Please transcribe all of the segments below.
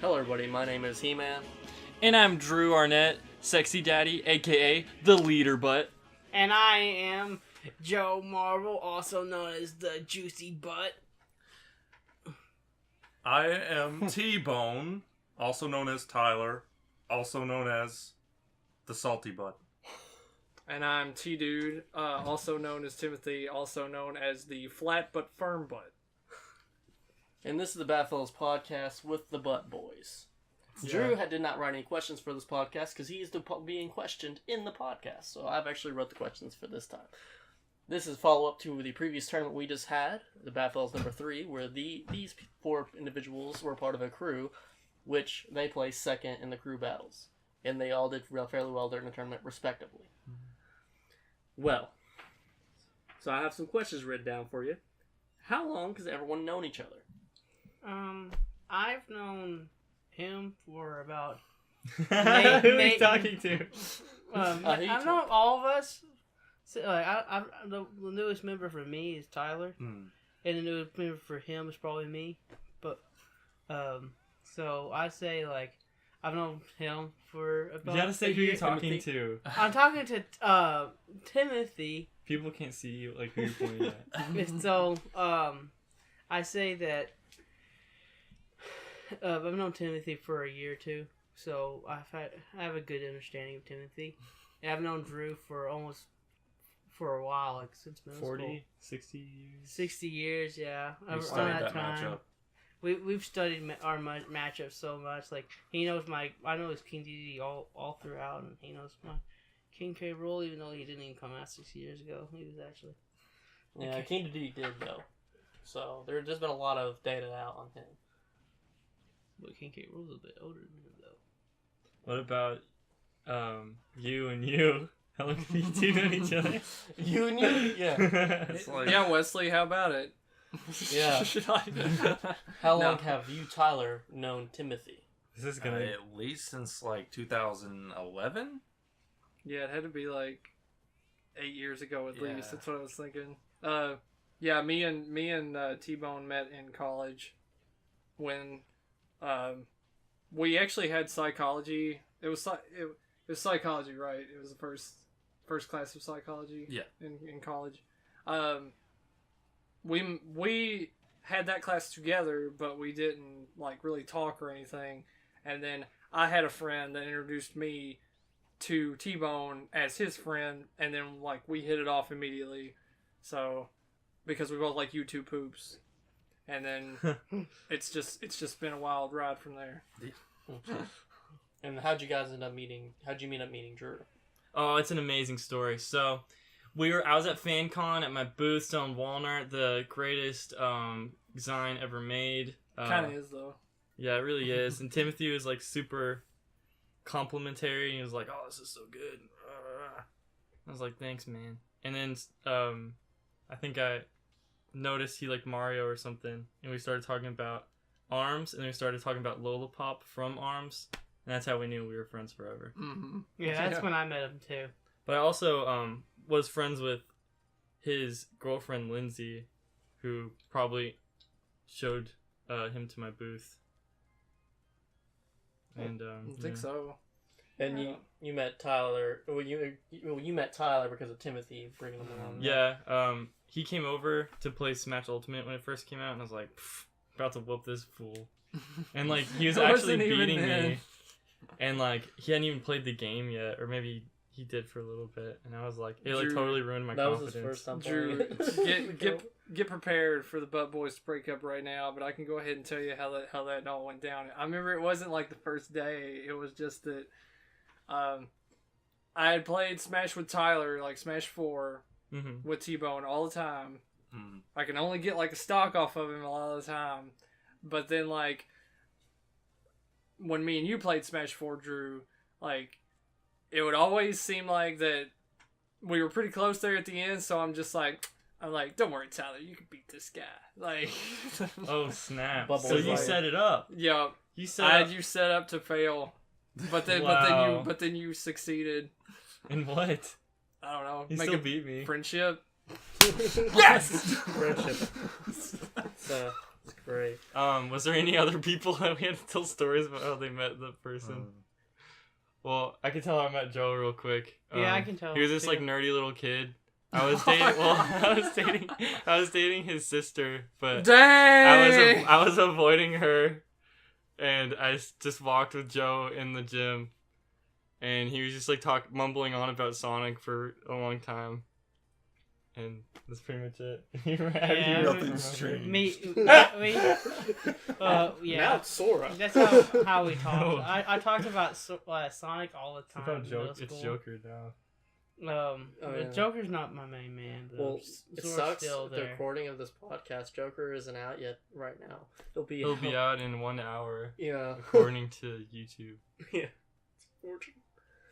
Hello everybody, my name is He-Man. And I'm Drew Arnett, Sexy Daddy, aka the Leader Butt. And I am Joe Marvel, also known as the Juicy Butt. I am T-Bone, also known as Tyler, also known as the Salty Butt. And I'm T-Dude, also known as Timothy, also known as the Flat But Firm Butt. And this is the BadFellas podcast with the Butt Boys. Yeah. Drew did not write any questions for this podcast because he is being questioned in the podcast. So I've actually wrote the questions for this time. This is follow-up to the previous tournament we just had, the BadFellas number 3, where these 4 individuals were part of a crew, which they placed second in the crew battles. And they all did fairly well during the tournament, respectively. Well, so I have some questions written down for you. How long has everyone known each other? I've known him for about... Who are you talking to? I've known all of us. So, the newest member for me is Tyler. And the newest member for him is probably me. But, so I say, I've known him for about... You gotta say who you're talking to. I'm talking to, Timothy. People can't see you, who you're pointing at. So, I say that I've known Timothy for a year or two, so I have a good understanding of Timothy. And I've known Drew for a while, since middle 40, school. 60 years. 60 years, yeah. We studied that matchup. We've studied our matchup so much. He knows I know his King DD all throughout, and he knows my King K role, even though he didn't even come out 6 years ago. He was actually... Yeah, King DD did, though. So there's been a lot of data out on him. But King K role's a bit older than him, though. What about you and you? How long have you two known each other? You and you? Yeah. It's like, Yeah, Wesley, how about it? Yeah. Should I? How long have you, Tyler, known Timothy? This is gonna... at least since 2011? Yeah, it had to be 8 years ago at least. Yeah. That's what I was thinking. Yeah, me and T-Bone met in college when we actually had psychology. It was psychology, right? It was the first class of psychology. Yeah. In college. We had that class together, but we didn't really talk or anything. And then I had a friend that introduced me to T-Bone as his friend, and then we hit it off immediately. So because we both like YouTube poops. And then it's just been a wild ride from there. And how'd you meet up meeting Drew? Oh, it's an amazing story. So, I was at FanCon at my booth selling Walnut, the greatest design ever made. Kind of is, though. Yeah, it really is. And Timothy was super complimentary, and he was like, "Oh, this is so good." I was like, "Thanks, man." And then I think I noticed he liked Mario or something, and we started talking about ARMS, and then we started talking about Lollipop from ARMS, and that's how we knew we were friends forever. Mm-hmm. Yeah, that's when I met him, too. But I also was friends with his girlfriend, Lindsay, who probably showed him to my booth. And I think so. And you met Tyler. Well, you met Tyler because of Timothy bringing him along. Yeah, he came over to play Smash Ultimate when it first came out, and I was like, about to whoop this fool. And he was actually beating me, and he hadn't even played the game yet, or maybe he did for a little bit, and I was like, it Drew, totally ruined my confidence. That was his first time Drew, playing. get prepared for the Butt Boys to break up right now, but I can go ahead and tell you how that all went down. I remember it wasn't the first day. It was just that I had played Smash with Tyler, Smash 4 with T-Bone all the time. Mm. I can only get a stock off of him a lot of the time. But then when me and you played Smash 4, Drew, it would always seem that we were pretty close there at the end, so I'm like, don't worry, Tyler, you can beat this guy. Oh, snap. Bubbles So you set it up. Yeah. You I had you set up to fail. But then Wow. but then you succeeded. And what? I don't know. You Make still a beat me. friendship. Yes! Friendship. It's great. Was there any other people that we had to tell stories about how they met the person? Well, I can tell I met Joe real quick. Yeah, I can tell. He was this like nerdy little kid. I was dating. I was dating his sister, but Dang! I was avoiding her, and I just walked with Joe in the gym, and he was just like mumbling on about Sonic for a long time, and that's pretty much it. Yeah, Nothing's changed. Now Yeah. it's Sora. That's how we talk. No. I talked about Sonic all the time. in middle It's school. Joker now. But Joker's not my main man. Though. Well, it Zora's sucks. still The there. recording of this podcast, Joker isn't out yet right now. It'll be out in 1 hour, Yeah. according to YouTube. Yeah. It's fortunate.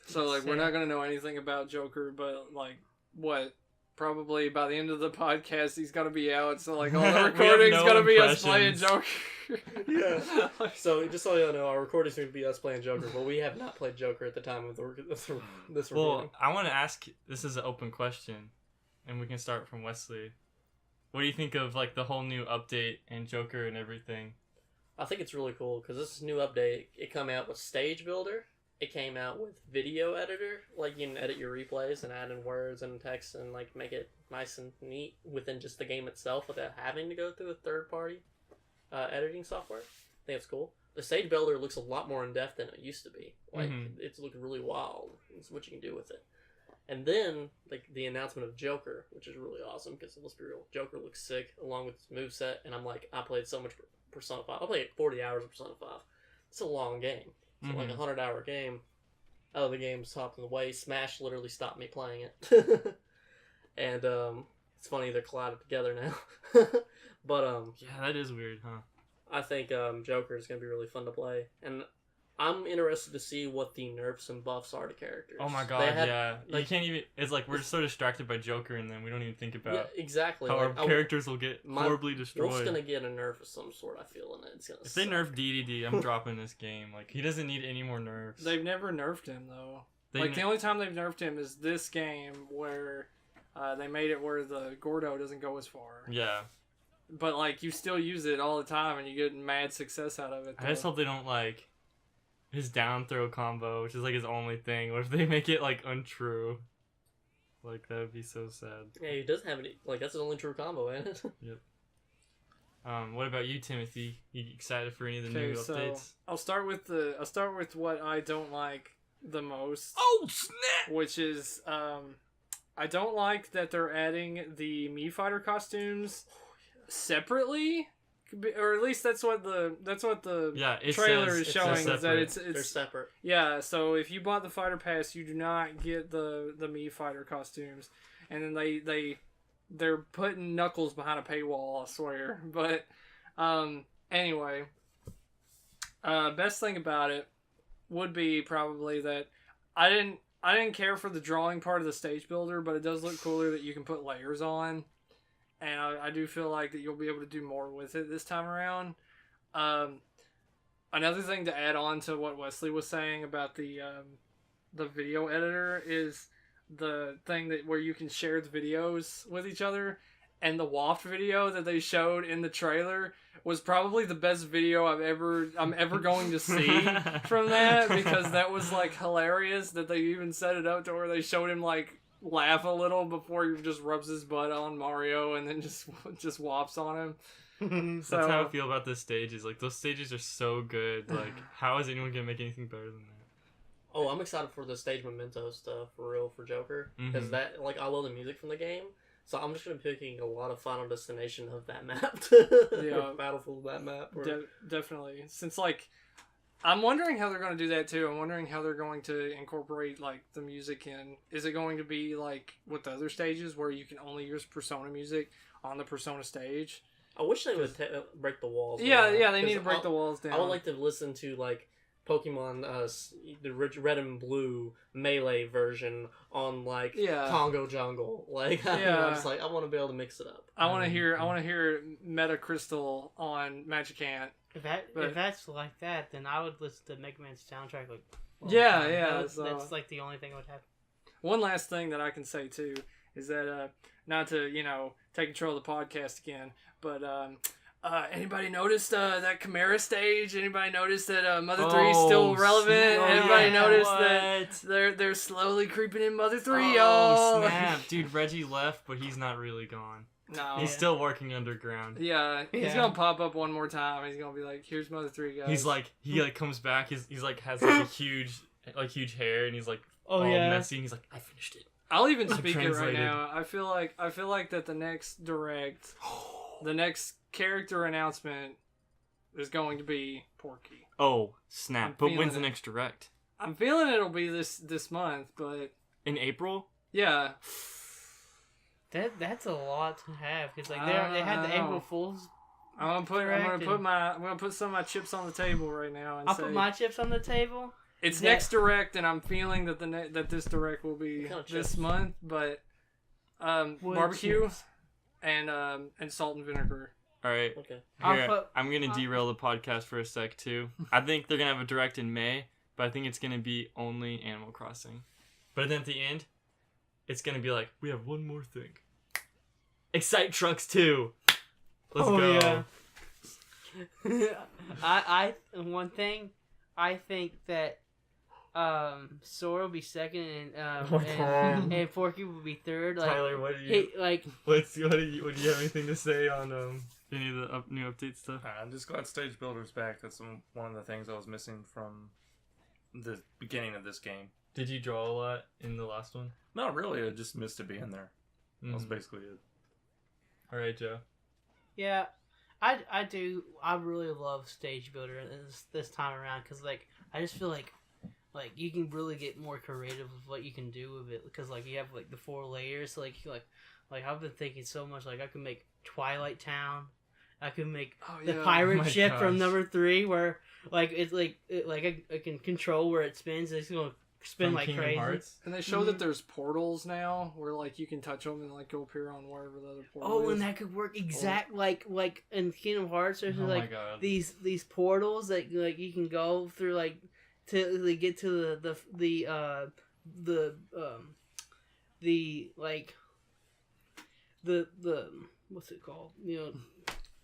So like we're not gonna know anything about Joker, but like what? Probably by the end of the podcast he's gonna be out. So like all the We have recording's no gonna be us playing impressions. Joker. Yeah. So just so you know, our recording's going to be us playing Joker, but we have not played Joker at the time of this Well, recording. I want to ask. This is an open question, and we can start from Wesley. What do you think of like the whole new update and Joker and everything? I think it's really cool because this new update, it came out with Stage Builder. It came out with Video Editor, like you can edit your replays and add in words and text and like make it nice and neat within just the game itself without having to go through a third-party editing software. I think it's cool. The Stage Builder looks a lot more in depth than it used to be. Like it's looking really wild. It's what you can do with it. And then like the announcement of Joker, which is really awesome because let's be real, Joker looks sick along with his moveset. And I'm like, I played so much Persona 5. I played 40 hours of Persona 5. It's a long game. So like a 100-hour game. Oh, the game's hopped in the way. Smash literally stopped me playing it. And it's funny they're collided together now. But Yeah, that is weird, huh? I think Joker is gonna be really fun to play, and I'm interested to see what the nerfs and buffs are to characters. Oh my god, yeah. You can't even. It's like we're so distracted by Joker, and then we don't even think about exactly how like, our characters will get horribly Wolf's destroyed. gonna get a nerf of some sort. I feel in it. It's gonna. If they nerf DDD, I'm dropping this game. Like he doesn't need any more nerfs. They've never nerfed him though. The only time they've nerfed him is this game where they made it where the Gordo doesn't go as far. Yeah. But like you still use it all the time and you get mad success out of it. I just hope they don't like his down throw combo, which is like his only thing. What if they make it like untrue? Like that would be so sad. Yeah, he doesn't have any. Like that's his only true combo, ain't it? Yep. What about you, Timothy? You excited for any of the new updates? I'll start with what I don't like the most. Oh snap! Which is I don't like that they're adding the Mii Fighter costumes separately, or at least that's what the trailer is showing, is that it's they're separate. Yeah, so if you bought the fighter pass, you do not get the Mii Fighter costumes, and then they're putting Knuckles behind a paywall, I swear. But anyway, best thing about it would be probably that I didn't care for the drawing part of the stage builder, but it does look cooler that you can put layers on. And I do feel like that you'll be able to do more with it this time around. Another thing to add on to what Wesley was saying about the video editor is the thing where you can share the videos with each other. And the Waft video that they showed in the trailer was probably the best video I'm ever going to see from that, because that was like hilarious that they even set it up to where they showed him like laugh a little before he just rubs his butt on Mario and then just whops on him. So, that's how I feel about the stages. Like those stages are so good. Like how is anyone gonna make anything better than that? Oh, I'm excited for the stage memento stuff for real for Joker, because that like I love the music from the game. So I'm just gonna be picking a lot of Final Destination of that map. Yeah, Battlefield of that map. Definitely. Since like, I'm wondering how they're gonna do that too. I'm wondering how they're going to incorporate like the music in. Is it going to be like with the other stages where you can only use Persona music on the Persona stage? I wish they would break the walls. Yeah, they need to break the walls down. I would like to listen to like Pokemon, the Red and Blue Melee version on like Congo Jungle. Like, I'm just like I want to be able to mix it up. I want to hear Meta Crystal on Magicant. If that's like that, then I would listen to Mega Man's soundtrack. Like, that's like the only thing I would have. One last thing that I can say too is that not to take control of the podcast again, but anybody noticed that Chimera stage? Anybody noticed that Mother 3 is still relevant? Anybody noticed that they're slowly creeping in Mother 3, y'all? Snap. Dude, Reggie left, but he's not really gone. No. He's still working underground. Yeah, he's gonna pop up one more time. He's gonna be like, here's Mother 3, guys. He's like, he comes back, he's like, has like a huge hair, and he's like, all messy, and he's like, I finished it. I'll even speak it right now. I feel like that the next direct, the next character announcement is going to be Porky. Oh, snap. But when's the next direct? I'm feeling it'll be this month, but... In April? Yeah. That's a lot to have, because like they had the April Fool's. I'm gonna put some of my chips on the table right now and I'll put my chips on the table. It's next direct, and I'm feeling that that this direct will be this month, but barbecue and salt and vinegar. All right. Okay. I'm gonna derail the podcast for a sec too. I think they're gonna have a direct in May, but I think it's gonna be only Animal Crossing. But then at the end, it's gonna be like, we have one more thing. Excite Trucks 2. Let's go. Yeah. One thing, I think that Sora will be second and Forky will be third. Like, Tyler, what do you do you have anything to say on any of the new update stuff? I'm just glad Stage Builder's back. That's one of the things I was missing from the beginning of this game. Did you draw a lot in the last one? Not really. I just missed it being there. That was basically it. All right, Joe. Yeah, I do. I really love Stage Builder this time around, because like I just feel like you can really get more creative with what you can do with it, because like you have like the 4 layers. So, like I've been thinking so much. Like I could make Twilight Town. I could make the pirate ship from number 3, where like it's like I can control where it spins. It's gonna spin from like Kingdom crazy. Hearts. And they show that there's portals now where like you can touch them and like go appear on wherever the other portal is. And that could work like in Kingdom Hearts. There's these portals that like you can go through like to get to the what's it called? You know,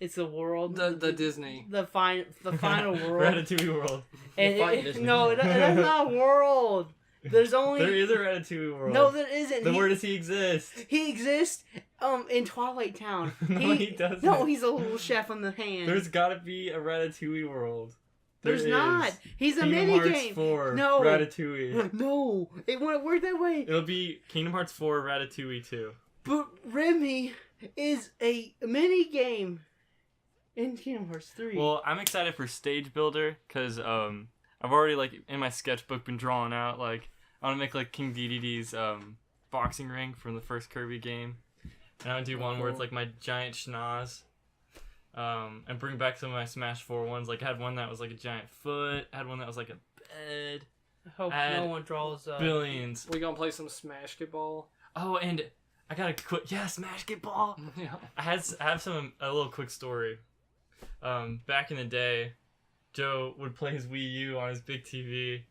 it's the world. The Disney. The final world. Ratatouille world. No, that's not a world. There's only... There is a Ratatouille world. No, there isn't. Then where does he exist? He exists in Twilight Town. No, he doesn't. No, he's a little chef on the hand. There's gotta be a Ratatouille world. There's not. He's a Kingdom minigame. Hearts 4, no. Ratatouille. No, it wouldn't work that way. It'll be Kingdom Hearts 4, Ratatouille 2. But Remy is a minigame in Kingdom Hearts 3. Well, I'm excited for Stage Builder, because I've already, like, in my sketchbook been drawing out, like, I want to make, like, King Dedede's boxing ring from the first Kirby game. And I want to do one where it's, like, my giant schnoz. And bring back some of my Smash 4 ones. Like, I had one that was, like, a giant foot. I had one that was, like, a bed. I hope no one draws billions. We gonna play some SmashBall? Oh, and I gotta quit. Yeah, SmashBall! Yeah. I have a little quick story. Back in the day, Joe would play his Wii U on his big TV,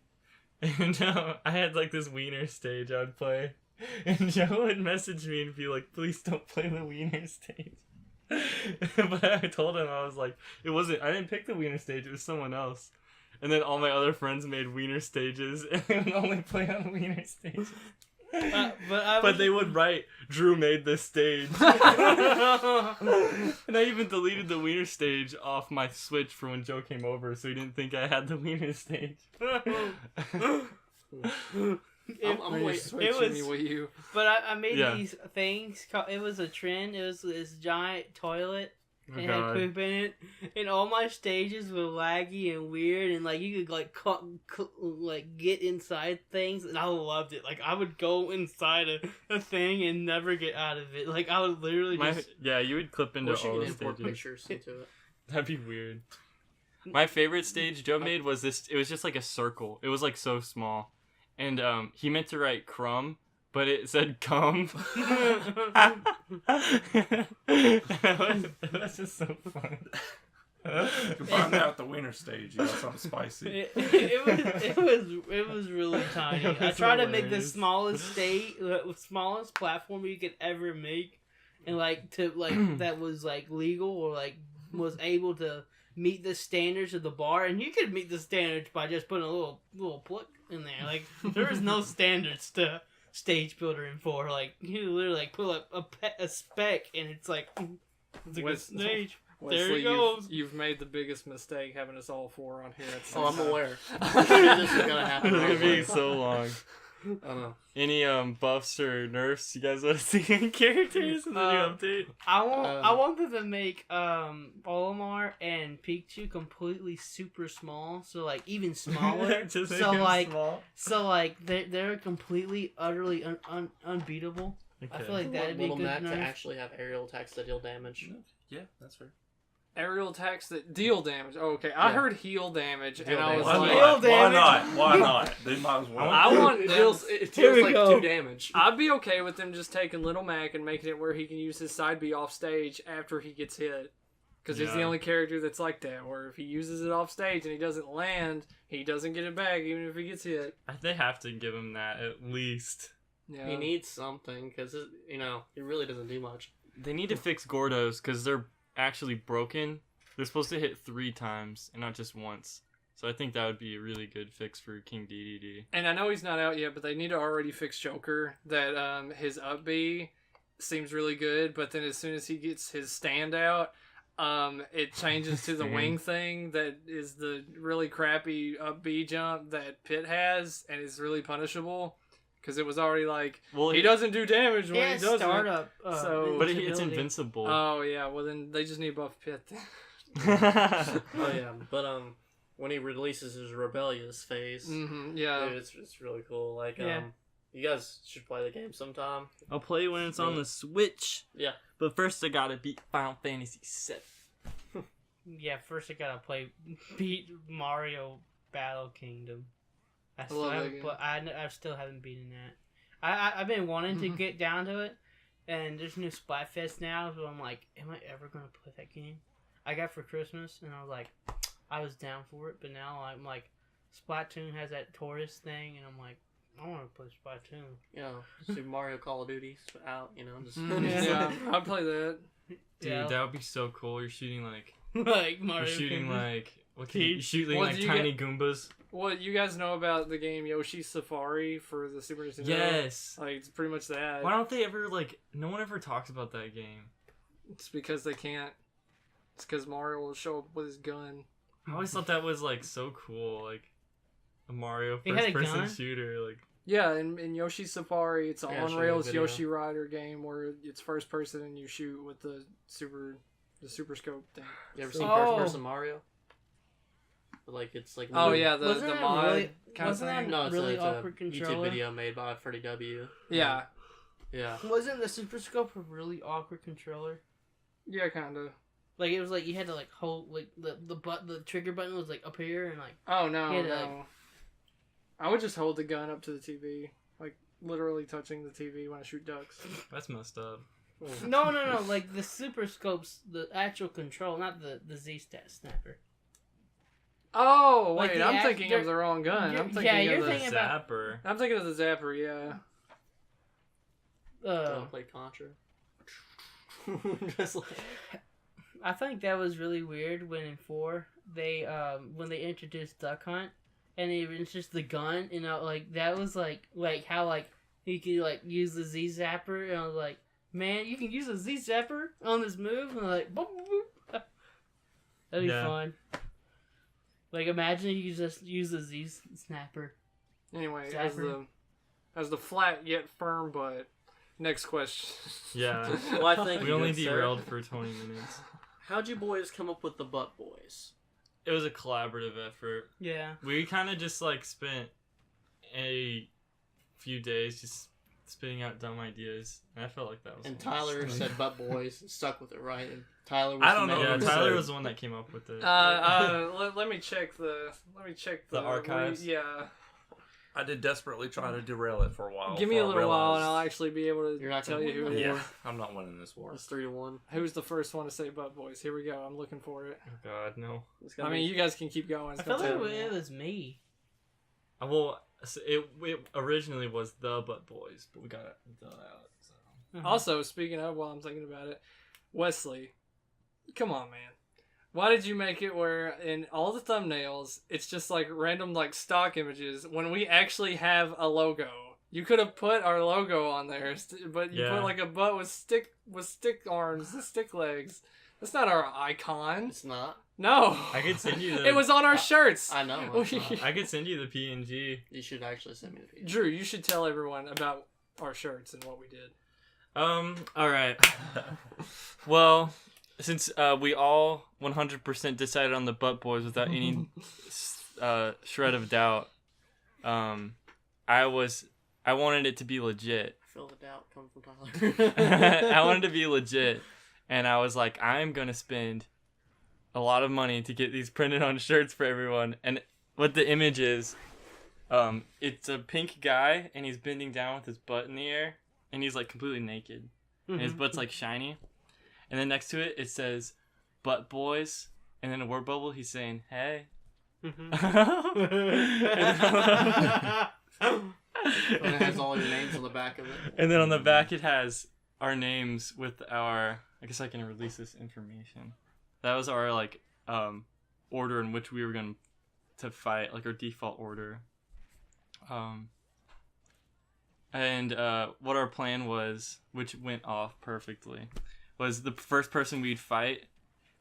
and I had like this wiener stage I would play, and Joe would message me and be like, "Please don't play the wiener stage." But I told him, I was like, I didn't pick the wiener stage, it was someone else. And then all my other friends made wiener stages, and they would only play on the wiener stage. But they would write, Drew made this stage. And I even deleted the wiener stage off my Switch for when Joe came over, so he didn't think I had the wiener stage. But I made these things. It was a trend. It was this giant toilet. It had poop in it, and all my stages were laggy and weird, and like you could like get inside things, and I loved it. Like I would go inside a thing and never get out of it. Like I would literally you would clip into all the stages. Pictures into it. That'd be weird. My favorite stage Joe made was this. It was just like a circle. It was like so small, and he meant to write crumb, but it said cum. That's just so fun. You can find that at the winter stage. You got something spicy. It was really tiny. I tried to make the smallest platform you could ever make, and that was like legal or like was able to meet the standards of the bar, and you could meet the standards by just putting a little plug in there. Like, there is no standards to stage builder in 4. Like, you literally like put a spec, and it's like it's a good stage. Wesley, there it goes. You've made the biggest mistake having us all 4 on here. I'm aware. I knew this was gonna happen. It's gonna be so long. I don't know. Any buffs or nerfs you guys want to see in characters in the new update? I want them to make Olimar and Pikachu completely super small, so like even smaller. Just make so him like small. so like they're completely utterly unbeatable. Okay. I feel like that'd be Little good Mac to nerf. actually have aerial attacks that deal damage. Yeah, that's fair. Aerial attacks that deal damage. Oh, okay, I heard heal damage, and I was damage. like, Heal damage. Why not? They might as well. I want It them- deals Here we like go. 2 damage. I'd be okay with them just taking Little Mac and making it where he can use his side B off stage after he gets hit. Because he's the Yeah. only character that's like that, where if he uses it off stage and he doesn't land, he doesn't get it back even if he gets hit. They have to give him that at least. Yeah. He needs something because he really doesn't do much. They need to fix Gordos because they're actually broken. They're supposed to hit 3 times and not just once. So I think that would be a really good fix for King DDD. And I know he's not out yet, but they need to already fix Joker. That his up B seems really good, but then as soon as he gets his stand out, it changes to the Stand. wing thing that is the really crappy up B jump that Pitt has, and is really punishable. Because it was already like, Well, he doesn't do damage when Yeah, he doesn't. startup. So- but it's invincibility. invincible. Oh, yeah, well then they just need buff Pitt. Oh yeah, but when he releases his rebellious phase, Yeah. dude, it's really cool. Like Yeah. you guys should play the game sometime. I'll play when it's on the Switch. Yeah. But first I gotta beat Final Fantasy VII. Yeah, first I gotta beat Mario Battle Kingdom. I still love that haven't, game. but I still haven't beaten that. I've been wanting to get down to it, and there's new Splatfest now, so I'm like, am I ever gonna play that game? I got it for Christmas, and I was like, I was down for it, but now I'm like, Splatoon has that tourist thing, and I'm like, I want to play Splatoon. You know, Super Mario Call of Duty's out. You know, just Yeah, I'd play that. Dude, Yeah. that would be so cool. You're shooting like Like Mario you're shooting Kingdom. like what can you Peach. shooting Well, like do you tiny Goombas. What you guys know about the game Yoshi's Safari for the Super Nintendo? Yes. Like, it's pretty much that. Why don't they ever like? No one ever talks about that game. It's because they can't. It's because Mario will show up with his gun. I always thought that was like so cool, like a Mario He had a first-person gun? shooter. Like Yeah, in Yoshi's Safari, it's an I gotta show you a on-rails video. Yoshi Rider game where it's first person and you shoot with the super scope thing. You ever seen Oh. First Person Mario? Like it's like Oh yeah, the Wasn't that mod really- kind of wasn't that thing. no, it's really a awkward YouTube controller? video made by Freddie W. Yeah, Yeah. Wasn't the Super Scope a really awkward controller? yeah, kind of. Like it was like you had to like hold like the trigger button was like up here and like Oh no, Yeah, no. like- I would just hold the gun up to the TV, like literally touching the TV when I shoot ducks. that's messed up. no like the Super Scope's the actual control, not the Z stat snapper. Oh Like wait, the I'm thinking you're- of the wrong gun. you're- I'm thinking yeah, of you're the thinking about- Zapper. I'm thinking of the Zapper. Yeah. Play Contra. Just like, I think that was really weird when in 4 they when they introduced Duck Hunt and they introduced the gun, you know, like that was like how like he could like use the Z Zapper, and I was like, man, you can use a Z Zapper on this move, and I'm like, boop, boop, boop. That'd be Yeah. fun. Like imagine you could just use the Z Snapper. Anyway, Zapper. as the flat yet firm butt. Next question. Yeah. well, I think We only derailed for 20 minutes. How'd you boys come up with the Butt Boys? It was a collaborative effort. Yeah. We kind of just like spent a few days just spitting out dumb ideas, and I felt like that was. And fun. Tyler said Butt Boys and stuck with it, right? And Tyler was I don't the know. man Yeah, who Tyler said- was the one that came up with it. Let me check the. The archives? Yeah. I did desperately try to derail it for a while. Give me a before I little while, and realized- I'll actually be able to You're not tell gonna you who win it that. is. Yeah, I'm not winning this war. It's 3-1. Who's the first one to say Butt Boys? Here we go. I'm looking for it. Oh God, no. It's I gonna mean, be- you guys can keep going. I It's felt gonna like take a it while. was me. Well, it originally was the Butt Boys, but we got it out. So. Also, speaking of, while I'm thinking about it, Wesley, come on, man. Why did you make it where in all the thumbnails it's just like random like stock images when we actually have a logo? You could have put our logo on there, but you put like a butt with stick arms, stick legs. That's not our icon. It's not. No. I could send you the... It was on our shirts. I know. I could send you the PNG. You should actually send me the PNG. Drew, you should tell everyone about our shirts and what we did. Alright. Well, since we all 100% decided on the Butt Boys without any shred of doubt, I wanted it to be legit. I feel the doubt coming from Tyler. I wanted to be legit, and I was like, I'm gonna spend a lot of money to get these printed on shirts for everyone. And what the image is, it's a pink guy, and he's bending down with his butt in the air, and he's like completely naked, and his butt's like shiny. And then next to it, it says, "Butt Boys," and then a word bubble. He's saying, "Hey." And it has all your names on the back of it. And then on the back it has our names with our... I guess I can release this information. That was our like order in which we were going to fight, like our default order. And what our plan was, which went off perfectly, was the first person we'd fight,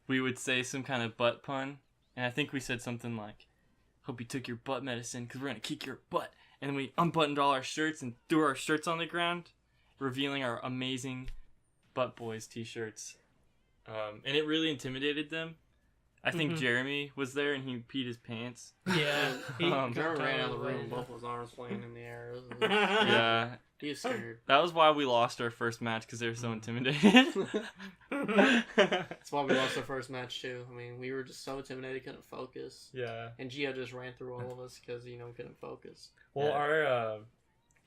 we would say some kind of butt pun. And I think we said something like, "Hope you took your butt medicine because we're going to kick your butt." And we unbuttoned all our shirts and threw our shirts on the ground, revealing our amazing Butt Boys t-shirts. And it really intimidated them. I think Jeremy was there and he peed his pants. Yeah. Jeremy ran out of the room, both of his arms flying in the air. Yeah. He was scared. That was why we lost our first match, because they were so intimidated. That's why we lost our first match too. I mean, we were just so intimidated, couldn't focus. Yeah. And Gio just ran through all of us because, we couldn't focus. Well,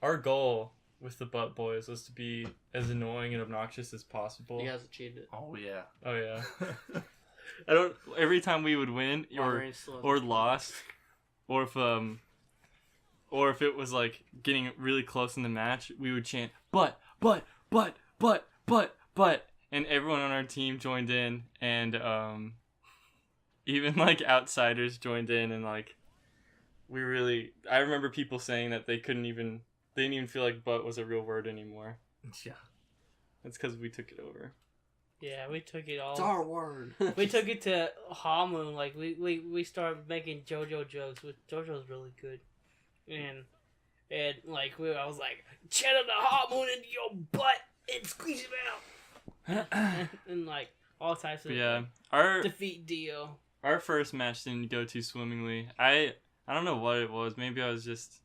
our goal with the Butt Boys was to be as annoying and obnoxious as possible. You guys achieved it. Oh yeah. Oh yeah. Every time we would win or lost, or if it was like getting really close in the match, we would chant butt, butt, butt, butt, butt, butt, and everyone on our team joined in, and even like outsiders joined in, and like I remember people saying that they didn't even feel like butt was a real word anymore. Yeah. That's because we took it over. Yeah, we took it all. It's our word. We took it to Hamu. Like we started making JoJo jokes. JoJo's really good, and like I was like, "Cheddar the Hamu into your butt and squeeze it out," and like all types of defeat Dio. Our first match didn't go too swimmingly. I don't know what it was. Maybe I was just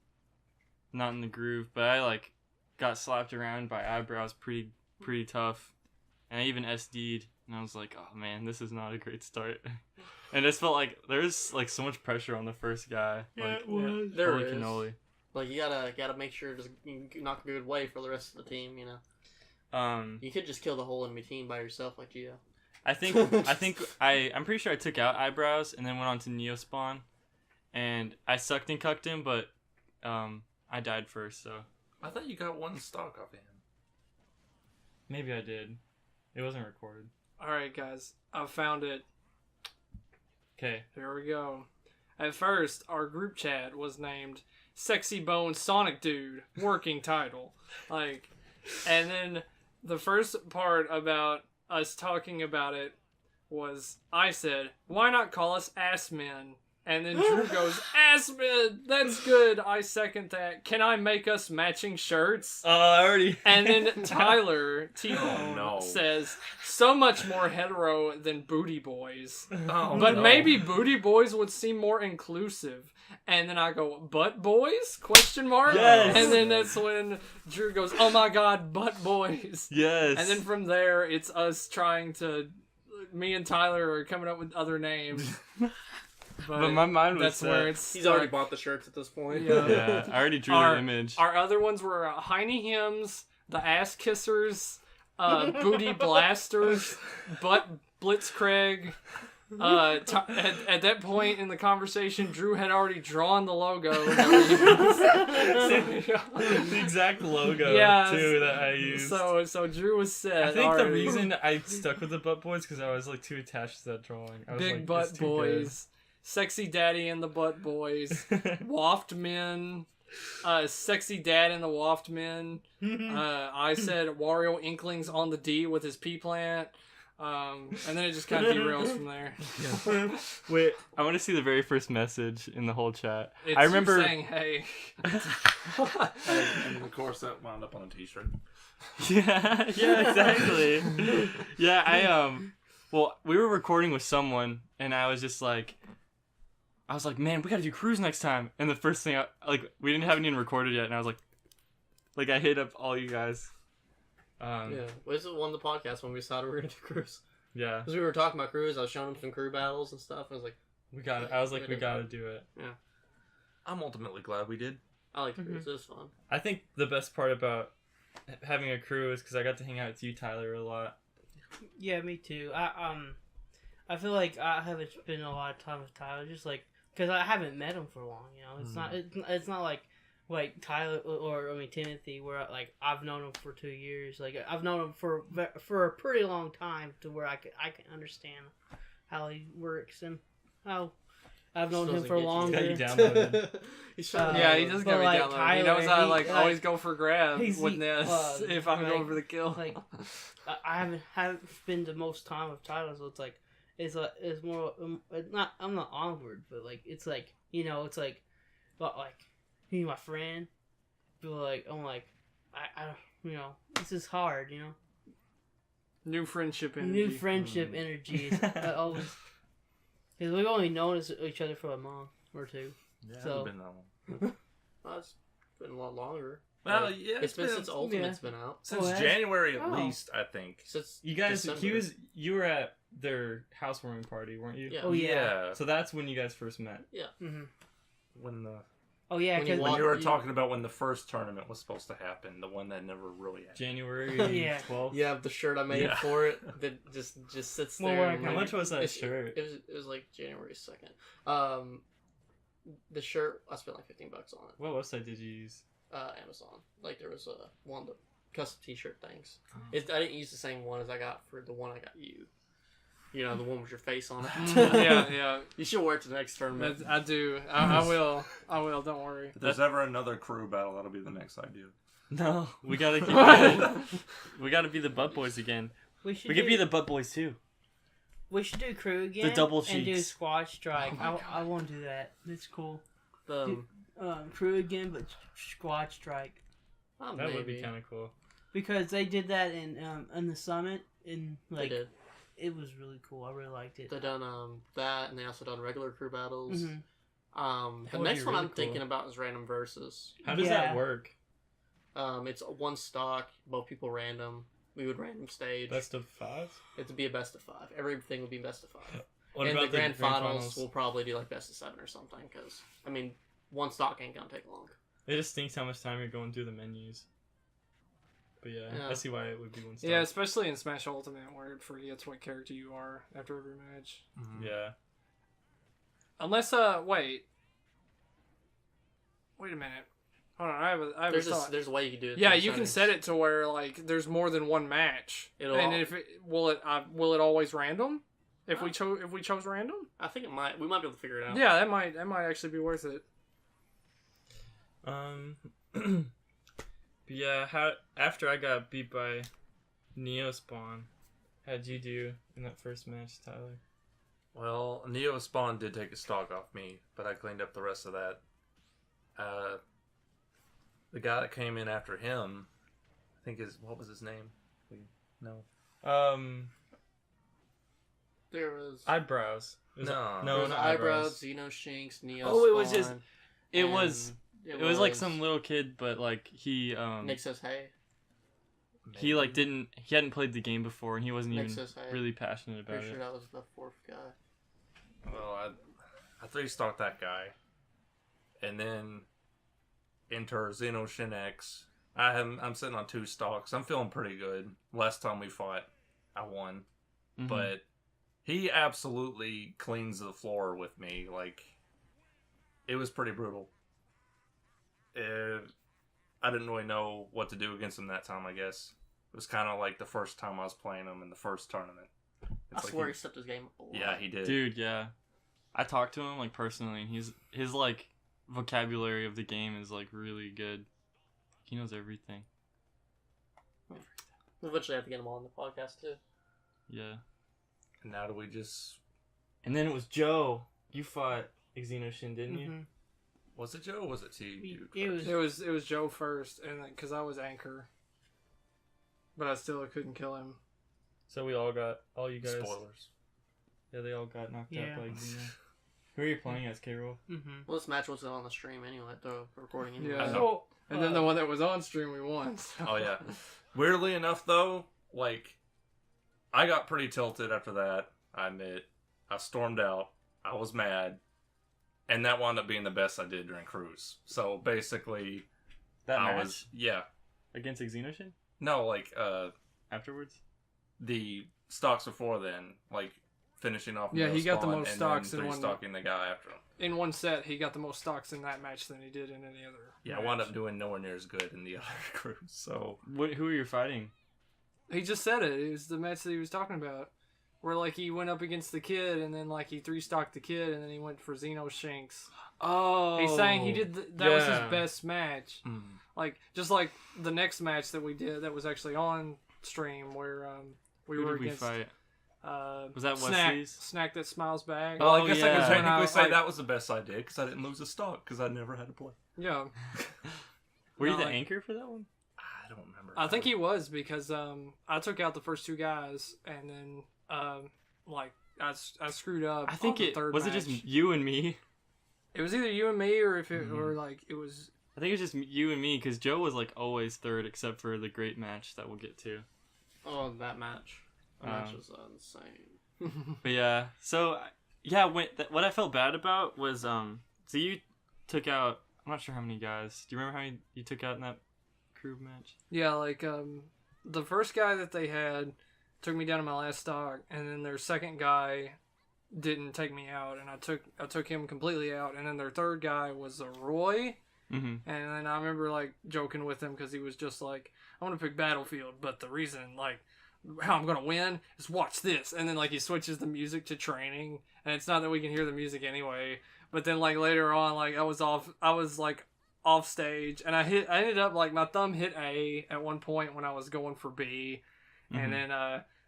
not in the groove, but I like got slapped around by eyebrows pretty tough. And I even SD'd, and I was like, "Oh man, this is not a great start." And it just felt like there's like so much pressure on the first guy. Yeah, like, it was. There is. Cannoli. Like you gotta make sure to knock a good way for the rest of the team. You could just kill the whole enemy team by yourself, like Gio. I'm pretty sure I took out eyebrows and then went on to Neospawn, and I sucked and cucked him, but I died first, so I thought you got one stock off of him. Maybe I did. It wasn't recorded. Alright, guys. I found it. Okay. Here we go. At first, our group chat was named Sexy Bone Sonic Dude, working title. And then the first part about us talking about it was, I said, "Why not call us Ass Men?" And then Drew goes, "Ass Men, that's good. I second that. Can I make us matching shirts?" I already... And then Tyler T-Bone says, "So much more hetero than Booty Boys. But maybe Booty Boys would seem more inclusive." And then I go, "Butt Boys? Question mark?" Yes. And then that's when Drew goes, "Oh my god, Butt Boys." Yes. And then from there, it's us trying to... Me and Tyler are coming up with other names. But my mind was that's set. where it's... He's already bought the shirts at this point. Yeah, I already drew the image. Our other ones were Heine Hymns, the Ass Kissers, Booty Blasters, Butt Blitzkrieg, At that point in the conversation, Drew had already drawn the logo. The exact logo too that I used. So Drew was set. I think already. the reason I stuck with the butt boys because I was like too attached to that drawing. I was Big like, butt boys, sexy daddy and the butt boys, waft men, sexy dad and the waft men. I said Wario Inklings on the D with his pea plant. And then it just kind of derails from there. Yeah. Wait, I want to see the very first message in the whole chat. It's I remember saying, "Hey," and of course that wound up on a T-shirt. yeah, exactly. Yeah, well, we were recording with someone, and I was like, man, we gotta do cruise next time. And the first thing, we didn't have anything recorded yet, and I was like, I hit up all you guys. This is one of the podcasts when we decided we were gonna do cruise. Yeah, because we were talking about cruise. I was showing him some crew battles and stuff. And I was like, we gotta do it. Yeah, I'm ultimately glad we did. I like cruise. It was fun. I think the best part about having a crew is because I got to hang out with you, Tyler, a lot. Yeah, me too. I feel like I haven't spent a lot of time with Tyler, just like because I haven't met him for long. You know, it's not like Tyler or Timothy, where I've known him for 2 years. Like I've known him for a pretty long time, to where I can understand how he works and how I've known him for longer. He's got you downloaded. He does got me downloaded. Tyler, he knows I always go for grab with this if I'm going for the kill. Like I haven't spent the most time with Tyler, so it's more. It's not. I'm not awkward, but it's like he's my friend, but I this is hard, New friendship energy. New friendship energy is always, because we've only known each other for a month or two. Yeah, so it's been that long. Well, it's been a lot longer. Well, yeah, it's been since Ultimate's been out. Since January at least, I think. Since you guys, December. you were at their housewarming party, weren't you? Yeah. Oh yeah. So that's when you guys first met. Yeah. Mm-hmm. When the Oh yeah, When you because when you were talking about when the first tournament was supposed to happen, the one that never really happened. January Yeah. 12th. Yeah, the shirt I made for it that just sits Well, there. like, and, How much was that shirt? It was like January 2nd. The shirt I spent like $15 on it. What website did you use? Amazon. Like there was one of the custom T-shirt things. I didn't use the same one as I got for the one I got you. You know, the one with your face on it. yeah. You should wear it to the next tournament. I do. I will. Don't worry. If there's ever another crew battle, that'll be the next idea. No, we gotta keep we gotta be the butt boys again. We could be the butt boys too. We should do crew again. The double and do cheeks. squad strike. I want to do that. It's cool. Crew again, but squad strike. That would be kind of cool. Because they did that in the summit, and They did. it was really cool. I really liked it. They done that, and they also done regular crew battles. Mm-hmm. The would next be one really I'm thinking about is random versus. How does that work? It's one stock, both people random. We would random stage. Best of 5? It would be a best of 5. Everything would be best of 5. What and about the grand finals, we'll probably do like best of 7 or something. Because one stock ain't gonna take long. It just stinks how much time you're going through the menus. But yeah, I see why it would be one stock. Yeah, especially in Smash Ultimate, where it forgets what character you are after every match. Mm-hmm. Yeah. Unless, wait a minute. Hold on, I have a thought. There's a way you can do it. Yeah, you can set it to where there's more than one match. Will it always random? If we chose random? I think it might. We might be able to figure it out. Yeah, that might actually be worth it. But yeah, after I got beat by Neospawn, how'd you do in that first match, Tyler? Well, Neo Spawn did take a stock off me, but I cleaned up the rest of that. The guy that came in after him, I think what was his name? There was Eyebrows. No, there was not Eyebrows, Xeno Shinx, Neo. Oh, it was Spawn, just. It was like some little kid, but he Nick says hey. He he hadn't played the game before, and he wasn't Nick even says hey. really passionate about Pretty it. sure that was the 4th guy. Well, I 3-stocked that guy, and then enter Xeno Shin X. I'm sitting on 2 stocks. I'm feeling pretty good. Last time we fought, I won, but He absolutely cleans the floor with me. Like, it was pretty brutal. I didn't really know what to do against him that time, I guess. It was kind of like the first time I was playing him in the first tournament. I swear he stepped his game up a lot. Yeah, he did. Dude, yeah. I talked to him, like, personally, and his like, vocabulary of the game is, like, really good. He knows everything. We'll eventually have to get him on the podcast, too. Yeah. And now do we just... And then it was Joe. You fought Xenoshin, didn't you? Mm-hmm. Was it Joe or was it T? It was Joe first, and because I was anchor, but I still couldn't kill him. So all you guys... Spoilers. Yeah, they all got knocked Yeah. out by Xeno. Who are you playing as, K-Roll? Mm-hmm. Well, this match wasn't on the stream anyway, the recording anyway. Yeah. So, And then the one that was on stream, we won. So. Oh, yeah. Weirdly enough, though, like, I got pretty tilted after that, I admit. I stormed out. I was mad. And that wound up being the best I did during Cruise. So, basically, That I match? was... Yeah. Against Xenoshin? No, like, Afterwards? the stocks before then, like, finishing off Yeah, he got the spawn most and stocks then in one- stalking the guy after him. In one set, he got the most stocks in that match than he did in any other. Yeah, I match. wound up doing nowhere near as good in the other Cruise, so... Who are you fighting? He just said it. It was the match that he was talking about. Where, like, he went up against the kid, and then, like, he 3-stocked the kid, and then he went for Xeno Shanks. Oh! He's saying he did... that was his yeah. best match. Mm. Like, just like the next match that we did that was actually on stream, where we Who were did we against... fight? Was that Snack, Wesley's? Snack that smiles back. Well, I Oh, guess I yeah. could technically When I, say like- that was the best I did, because I didn't lose a stock, because I never had to play. Yeah. Were you No, the like- anchor for that one? I don't remember. I think he was, because I took out the first two guys, and then like I screwed up. I think on the it third was match. it just you and me. It was either you and me, or if it Mhm. or like it was. I think it was just you and me because Joe was like always third, except for the great match that we'll get to. Oh, that match. That match was insane. But yeah, so yeah, what I felt bad about was so you took out. I'm not sure how many guys. Do you remember how you took out in that crew match? Yeah, like the first guy that they had took me down to my last stock, and then their second guy didn't take me out, and I took him completely out, and then their third guy was a Roy, Mm-hmm. and then I remember like joking with him because he was just like, "I'm gonna pick Battlefield, but the reason like how I'm gonna win is watch this," and then like he switches the music to training, and it's not that we can hear the music anyway, but then like later on, like I was like off stage, and I ended up like my thumb hit A at one point when I was going for B, and then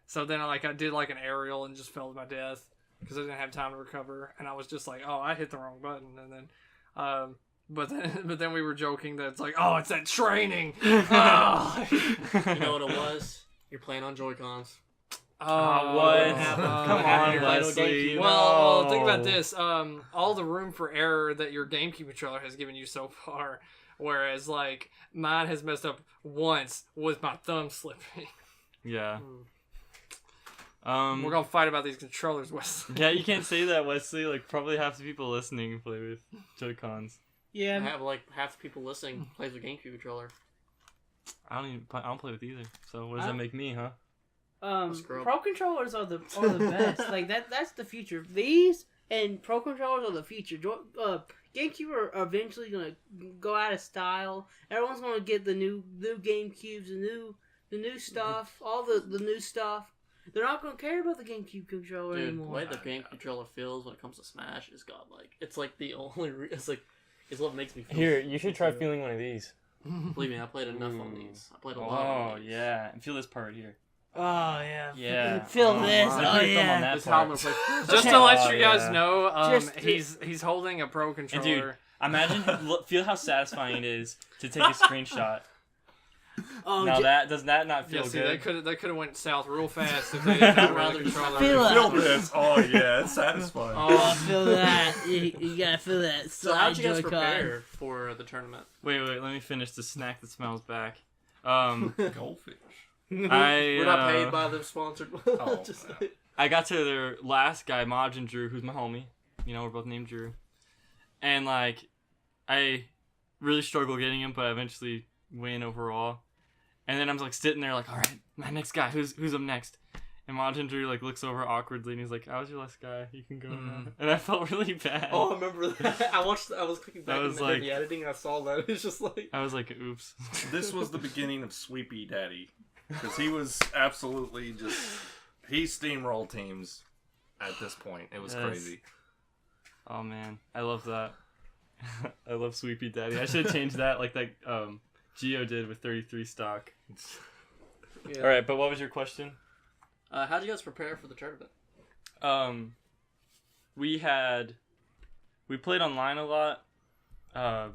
so then I did like an aerial and just fell to my death because I didn't have time to recover, and I was just like, oh, I hit the wrong button, and then but then we were joking that it's like, oh, it's that training. Oh. You know what it was? You're playing on Joy-Cons. Oh, what? Come on, your final Leslie. GameCube. Well, think about No. this. All the room for error that your GameCube controller has given you so far, whereas like mine has messed up once with my thumb slipping. Yeah. We're gonna fight about these controllers, Wesley. Yeah, you can't say that, Wesley. Like probably half the people listening play with Joy-Cons. I Yeah. have like half the people listening plays with GameCube controller. I don't play with either. So what does that make me, huh? Scrub. Pro controllers are the best. Like that's the future. These and pro controllers are the future. GameCube are eventually gonna go out of style. Everyone's gonna get the new GameCubes, the new stuff, all the new stuff. They're not gonna care about the GameCube controller Dude, the anymore. way the GameCube controller feels when it comes to Smash is godlike. It's like the only. It's what makes me feel. Here, you should try feeling one of these. Believe me, I played enough on these. I played a lot. Oh on these. yeah, and feel this part here. Oh yeah. Yeah. Feel this. I'm Oh gonna put a thumb on yeah. that This is how I'm part. gonna play. Just to let Oh, you guys yeah. know, Just- he's holding a pro And controller. dude, imagine feel how satisfying it is to take a screenshot. Oh, Now does that not feel yeah, see, good? they could have went south real fast if they didn't have Rather the just controller. feel it. Feel this. Oh, yeah, it's satisfying. oh, feel that. You gotta feel that. So how'd you guys Joy-Con. prepare for the tournament? Wait, let me finish the snack that smells back. Goldfish. I We're not paid by them sponsored. Oh, Just, yeah. I got to their last guy, Maj and Drew, who's my homie. You know, we're both named Drew. And like, I really struggle getting him, but I eventually win overall. And then I'm like sitting there like, all right, my next guy, who's up next? And Majin like looks over awkwardly and he's like, "I was your last guy. You can go now." And I felt really bad. Oh, I remember that. I was clicking back in the editing. I saw that. It's just like I was like, "Oops." This was the beginning of Sweepy Daddy, because he was absolutely just he steamrolled teams at this point. It was crazy. Oh man, I love that. I love Sweepy Daddy. I should have changed that like that Geo did with 33 stock. Yeah. All right, but what was your question? How'd you guys prepare for the tournament? We played online a lot. Not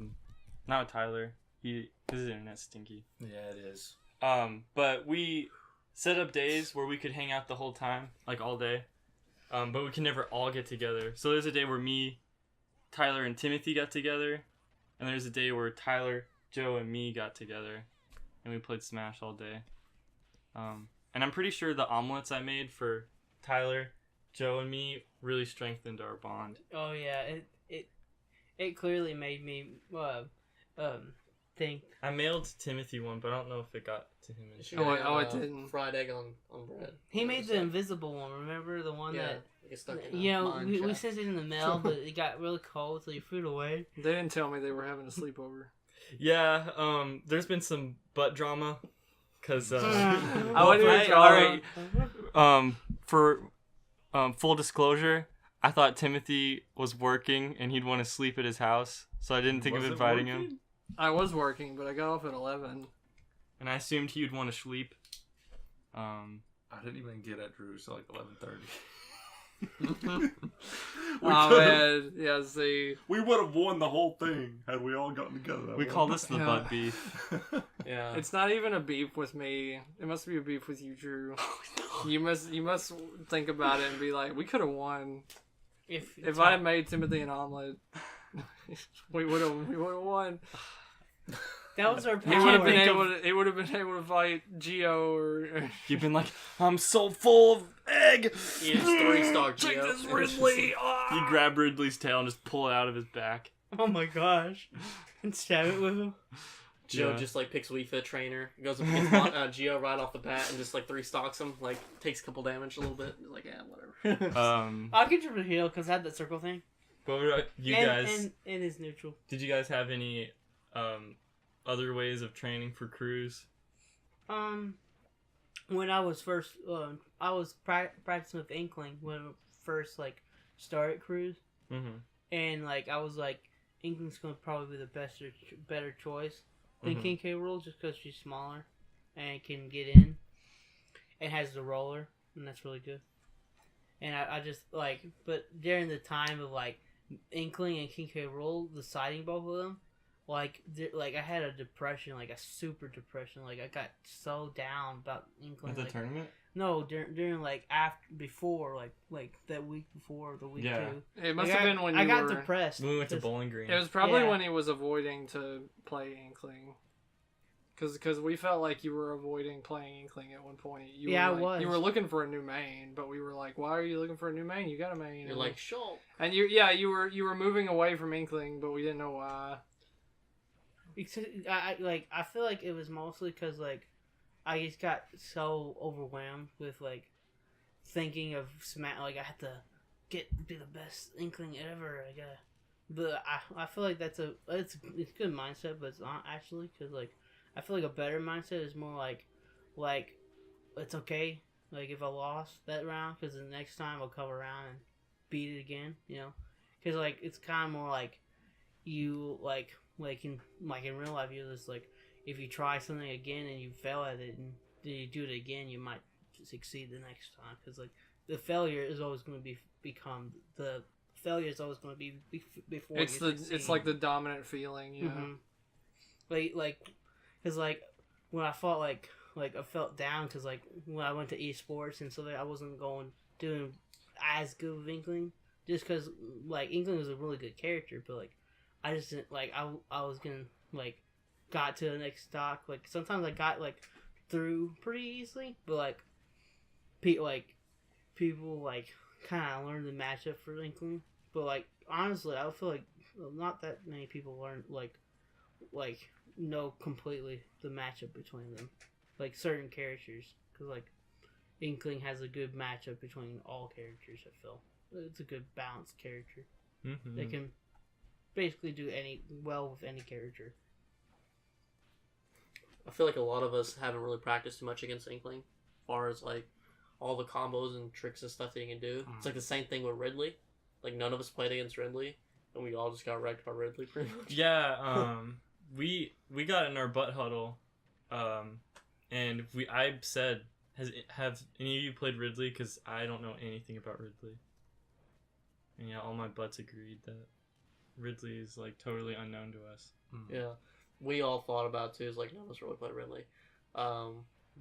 with Tyler. His internet's stinky. Yeah, it is. But we set up days where we could hang out the whole time, like all day. But we can never all get together. So there's a day where me, Tyler, and Timothy got together, and there's a day where Tyler, Joe, and me got together, and we played Smash all day. And I'm pretty sure the omelets I made for Tyler, Joe, and me really strengthened our bond. Oh yeah, it clearly made me think. I mailed Timothy one, but I don't know if it got to him. It didn't. Fried egg on bread. He made the invisible one. Remember the one that? It stuck in we sent it in the mail, but it got really cold, so you threw it away. They didn't tell me they were having a sleepover. Yeah. There's been some butt drama. Cause for full disclosure, I thought Timothy was working and he'd want to sleep at his house, so I didn't think of inviting him. I was working, but I got off at 11, and I assumed he'd want to sleep. I didn't even get at Drew's till like 11:30. Man, yeah. See, we would have won the whole thing had we all gotten together. We call this the butt beef. Yeah, it's not even a beef with me. It must be a beef with you, Drew. You must think about it and be like, we could have won if I had made Timothy an omelet. we would have won. That was our He would have been able to fight Geo or You've been like, I'm so full of egg. He is 3-star Geo. Take this, Ridley. You grab Ridley's tail and just pull it out of his back. Oh my gosh! And stab it with him. Joe just like picks Wii Fit Trainer, goes up against Geo right off the bat, and just like 3-stocks him. Like takes a couple damage a little bit. He's like, yeah, whatever. I'll get you the heal because I had that circle thing. But you guys, and it's neutral. Did you guys have any other ways of training for crews? When I was first, I was practicing with Inkling when I first like started crews, and like I was like, Inkling's gonna probably be the better choice than King K. Rool just because she's smaller and can get in, and has the roller, and that's really good. And I just like, but during the time of like Inkling and King K. Rool deciding both of them. Like I had a depression, like a super depression. Like I got so down about Inkling. At the tournament? No, during like before, like that week before, the week 2. It must have been when I got depressed. When we went to Bowling Green. It was probably when he was avoiding to play Inkling. Because we felt like you were avoiding playing Inkling at one point. I was. You were looking for a new main, but we were like, "Why are you looking for a new main? You got a main." You're like, "Sure." And you were moving away from Inkling, but we didn't know why. I feel like it was mostly because like I just got so overwhelmed with like thinking of Smash. Like I had to be the best Inkling ever. But I feel like it's a good mindset, but it's not actually because like I feel like a better mindset is more like it's okay. Like if I lost that round, because the next time I'll come around and beat it again. You know, because like it's kind of more like you like in real life, you're just like if you try something again and you fail at it and then you do it again, you might succeed the next time. Because like the failure is always going to be before it's like the dominant feeling, you know. Like because like when I felt like I felt down because like when I went to esports and so that I wasn't doing as good with Inkling just because like Inkling was a really good character, but like I just didn't like I was gonna like got to the next stock. Like sometimes I got like through pretty easily, but like people like kind of learned the matchup for Inkling. But like honestly, I feel like not that many people learn like know completely the matchup between them, like certain characters. Cause like Inkling has a good matchup between all characters. I feel it's a good balanced character. Mm-hmm. They can basically do well with any character. I feel like a lot of us haven't really practiced too much against Inkling, as far as like all the combos and tricks and stuff that you can do. It's like the same thing with Ridley. Like none of us played against Ridley, and we all just got wrecked by Ridley pretty much. Yeah, we got in our butt huddle, and I said, have any of you played Ridley? Because I don't know anything about Ridley. And yeah, all my butts agreed that Ridley is like totally unknown to us. Yeah, we all thought about it too. It's like none of us really played Ridley.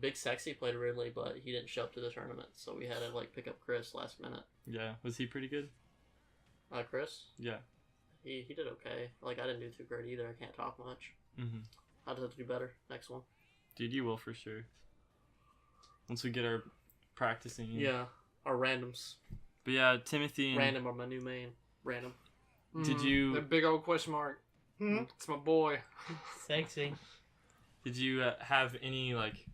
Big Sexy played Ridley, but he didn't show up to the tournament, so we had to like pick up Chris last minute. Yeah, was he pretty good? Chris? Yeah. He did okay. Like, I didn't do too great either. I can't talk much. Mm-hmm. I'll just have to do better next one. Dude, you will for sure. Once we get our practicing in. Yeah, our randoms. But yeah, Timothy and... Random are my new main. Random. Did you... The big old question mark. Mm-hmm. It's my boy. Sexy. Did you have any, like,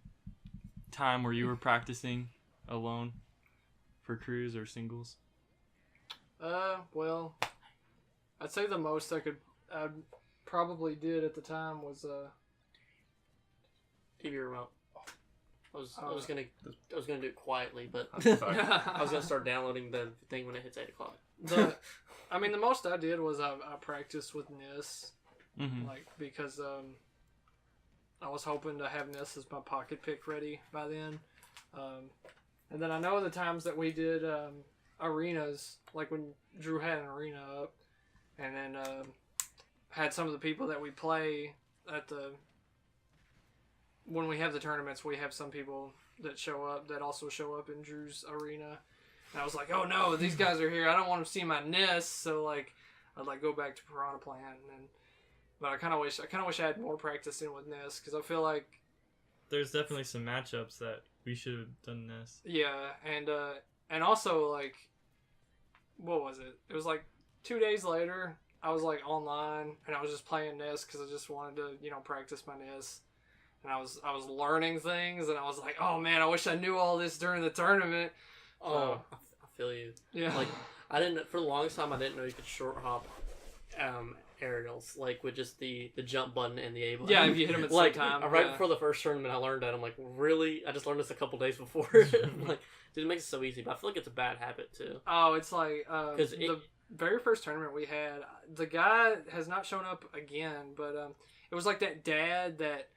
time where you were practicing alone for crews or singles? Well, I'd say the most I probably did at the time was TV remote. I was gonna do it quietly, but Sorry. I was gonna start downloading the thing when it hits 8 o'clock. the most I did was I practiced with Nis, like because I was hoping to have Nis as my pocket pick ready by then, and then I know the times that we did arenas, like when Drew had an arena up, and then had some of the people that we play at when we have the tournaments, we have some people that also show up in Drew's arena. And I was like, oh no, these guys are here. I don't want to see my Nis, so like I'd like go back to Piranha Plant, but I kind of wish I had more practice in with Nis, because I feel like there's definitely some matchups that we should have done Nis. Yeah, and also like, what was it? It was like 2 days later, I was like online and I was just playing Nis because I just wanted to practice my Nis. And I was learning things, and I was like, oh man, I wish I knew all this during the tournament. I feel you. Yeah. Like, I didn't, for the longest time, I didn't know you could short hop aerials, like with just the jump button and the A button. Yeah, if you hit them at the like, same time. Right before the first tournament, I learned that. I'm like, really? I just learned this a couple days before. I'm like, dude, it makes it so easy, but I feel like it's a bad habit too. Oh, it's like, the very first tournament we had, the guy has not shown up again, but it was like that dad that,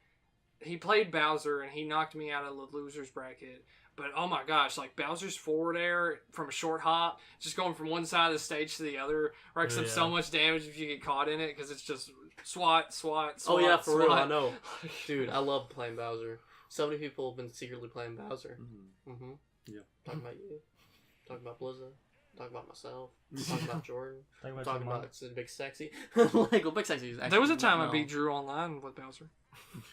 he played Bowser, and he knocked me out of the loser's bracket. But, oh my gosh, like, Bowser's forward air from a short hop, just going from one side of the stage to the other, wrecks up so much damage if you get caught in it, because it's just swat. Oh, yeah, for real, I know. Dude, I love playing Bowser. So many people have been secretly playing Bowser. Mm-hmm. Yeah. Talking about you. Talking about Blizzard. Talking about myself. Talking about Jordan. Talking about Big Sexy. Like, well, Big Sexy is actually... There was a time I beat Drew online with Bowser.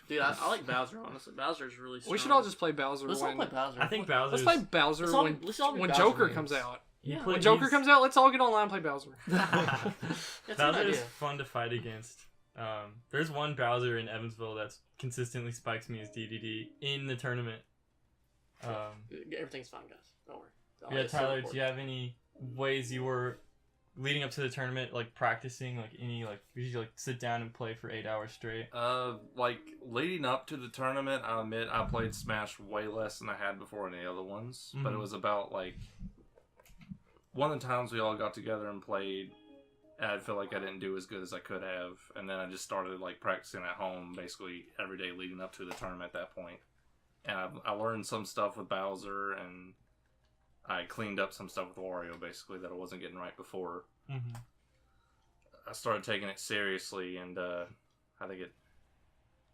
Dude, I like Bowser, honestly. Bowser's really strong. We should all just play Bowser. Let's all play Bowser. I think Bowser. Let's play Bowser when Joker comes out. Yeah. When Joker comes out, let's all get online and play Bowser. Bowser is fun to fight against. There's one Bowser in Evansville that consistently spikes me as DDD in the tournament. Everything's fine, guys. Don't worry. Yeah, Tyler, do you have any ways you were leading up to the tournament, like practicing, like any, like, did you like sit down and play for 8 hours straight? Like leading up to the tournament, I admit I played Smash way less than I had before any other ones. But it was about like one of the times we all got together and played, and I feel like I didn't do as good as I could have, and then I just started like practicing at home basically every day leading up to the tournament at that point. And I learned some stuff with Bowser, and I cleaned up some stuff with Wario, basically, that I wasn't getting right before. Mm-hmm. I started taking it seriously, and I think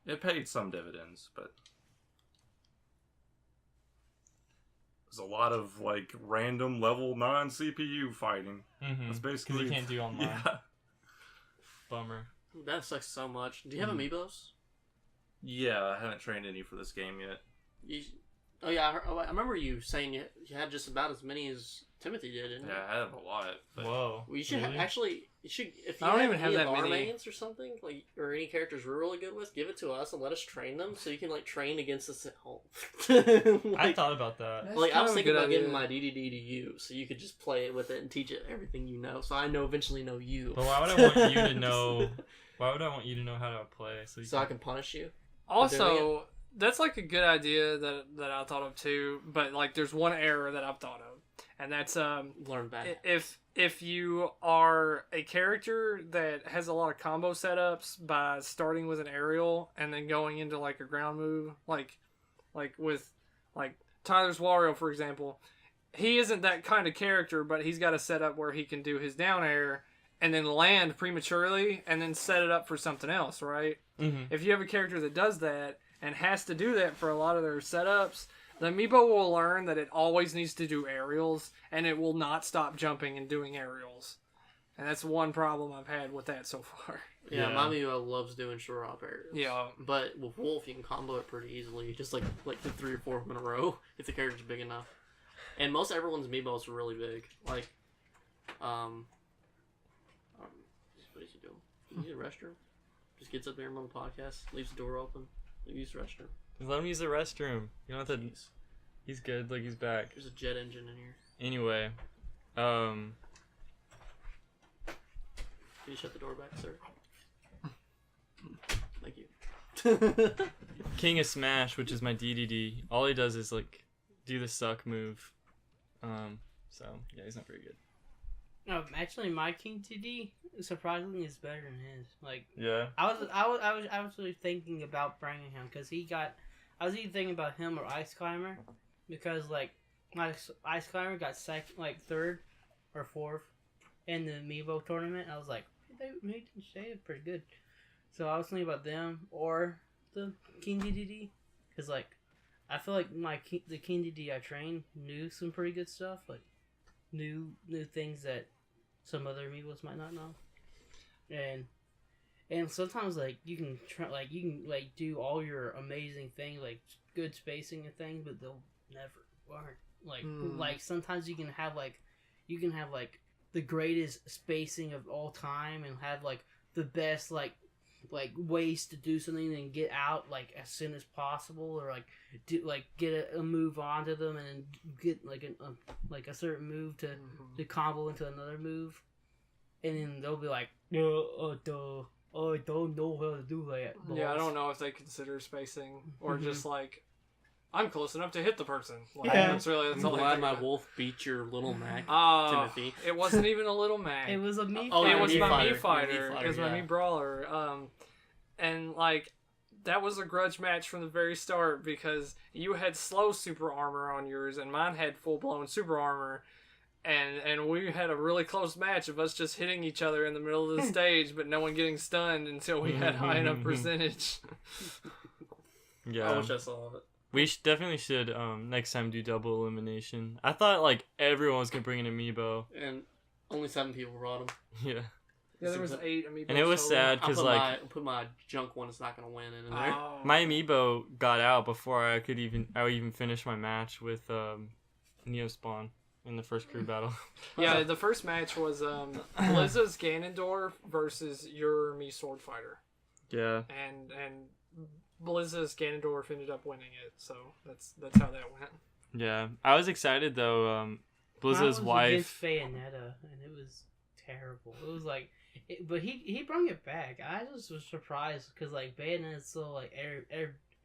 it paid some dividends, but there's a lot of, like, random level non-CPU fighting. Mm-hmm. That's basically... Because you can't do online. Yeah. Bummer. That sucks so much. Do you have amiibos? Yeah, I haven't trained any for this game yet. Oh yeah, I remember you saying you had just about as many as Timothy did, didn't you? Yeah, I have a lot. But... Whoa. Well, you should really? you should if you I don't have even have any that of our many. mains or something, like, or any characters we're really good with, give it to us and let us train them so you can like train against us at home. I thought about that. That's Like I was kind of a thinking good about idea. giving my DDD to you, so you could just play it with it and teach it everything you know. So I eventually know you. But why would I want you to know? Why would I want you to know how to play? So I can punish you. Also, that's like a good idea that I thought of too. But like, there's one error that I've thought of, and that's Learn bad. if you are a character that has a lot of combo setups by starting with an aerial and then going into like a ground move, like with like Tyler's Wario, for example, he isn't that kind of character, but he's got a setup where he can do his down air and then land prematurely and then set it up for something else, right? Mm-hmm. If you have a character that does that and has to do that for a lot of their setups, the amiibo will learn that it always needs to do aerials, and it will not stop jumping and doing aerials. And that's one problem I've had with that so far. Yeah, my amiibo loves doing short hop areas. Yeah. But with Wolf, you can combo it pretty easily. Just like do 3 or 4 of them in a row if the character's big enough. And most everyone's amiibos are really big. Like, what is he doing? Can you use the restroom? Just gets up there on the podcast, leaves the door open, use the restroom. Just let him use the restroom. You don't have to. Jeez. He's good. Like he's back. There's a jet engine in here. Anyway, Can you shut the door back, sir? Thank you. King of Smash, which is my DDD. All he does is like do the suck move. So yeah, he's not very good. No, actually, my King TD surprisingly is better than his. Like, Yeah. I was actually thinking about bringing him because I was even thinking about him or Ice Climber because like my Ice Climber got third or fourth in the Amiibo tournament. I was like, they did pretty good. So I was thinking about them or the King DDD because like I feel like the King DDD I trained knew some pretty good stuff, like new things that some other Amiibos might not know, and sometimes like you can do all your amazing things like good spacing and things, but they'll never work. Like sometimes you can have the greatest spacing of all time and have like the best like ways to do something and get out like as soon as possible, or like do like get a move onto them and then get like a certain move to combo into another move, and then they'll be like, I don't know how to do that. Boss. Yeah, I don't know if they consider spacing or just like I'm close enough to hit the person. Like, Yeah. that's I'm all they glad think my about. Wolf beat your little Mac, Timothy. It wasn't even a little Mac. It was a me. Oh, it yeah, was Mii my Fighter. Mii Fighter. Mii Fighter, It was my yeah. Mii Brawler. And like that was a grudge match from the very start because you had slow super armor on yours and mine had full blown super armor, and we had a really close match of us just hitting each other in the middle of the stage, but no one getting stunned until we had high enough percentage. Yeah. I wish I saw it. We definitely should next time do double elimination. I thought like everyone was gonna bring an amiibo. And only 7 people brought them. Yeah. Yeah, there was 8 amiibos. And it was total. sad because like I'll put my junk one. It's not gonna win in there. Oh. my amiibo got out before I would even finish my match with Neospawn in the first crew battle. Yeah, the first match was Blizza's Ganondorf versus your Mii Sword Fighter. Yeah. And Blizza's Ganondorf ended up winning it, so that's how that went. Yeah. I was excited though. Blizza's wife. Bayonetta, and it was terrible. It was like, but he brought it back. I just was surprised because like Bayonetta is so like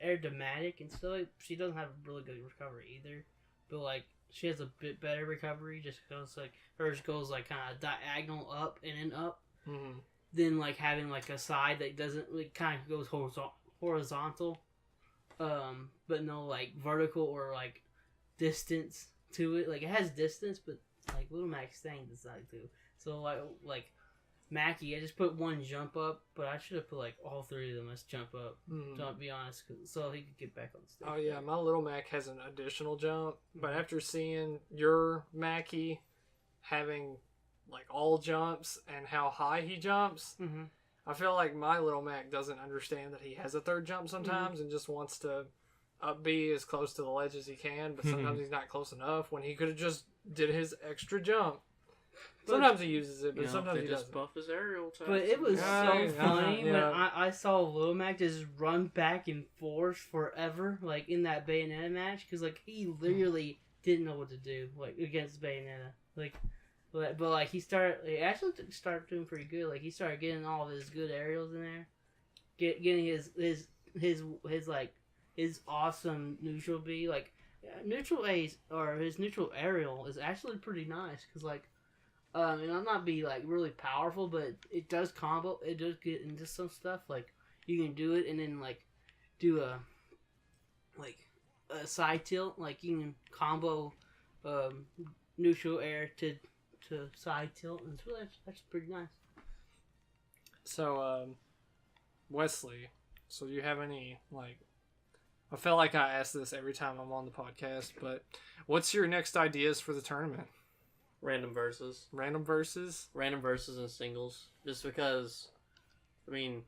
aerodynamic and still like, she doesn't have a really good recovery either, but like she has a bit better recovery just because like hers goes like kind of diagonal up and then up, than like having like a side that doesn't like kind of goes horizontal, but no like vertical or like distance to it. Like it has distance, but like Little Mac's thing does not do. So like Mackie, I just put one jump up, but I should have put like all 3 of them as jump up. To be honest, so he could get back on stage. Oh yeah, my Little Mac has an additional jump, but after seeing your Mackie having like all jumps and how high he jumps, I feel like my Little Mac doesn't understand that he has a 3rd jump sometimes and just wants to be as close to the ledge as he can, but sometimes he's not close enough when he could have just did his extra jump. Sometimes he uses it, but sometimes he doesn't. Buff his aerial time. But it was so funny when I saw Lomac just run back and forth forever, like in that Bayonetta match, because like he literally didn't know what to do, like against Bayonetta, but he actually started doing pretty good. Like he started getting all of his good aerials in there, getting his awesome neutral B, like neutral A's or his neutral aerial is actually pretty nice because and I'm not be like really powerful, but it does combo. It does get into some stuff. Like you can do it and then like do a side tilt. Like you can combo neutral air to side tilt, and so that's pretty nice. So Wesley, so do you have any like? I feel like I ask this every time I'm on the podcast, but what's your next ideas for the tournament? Random versus and singles. Just because, I mean,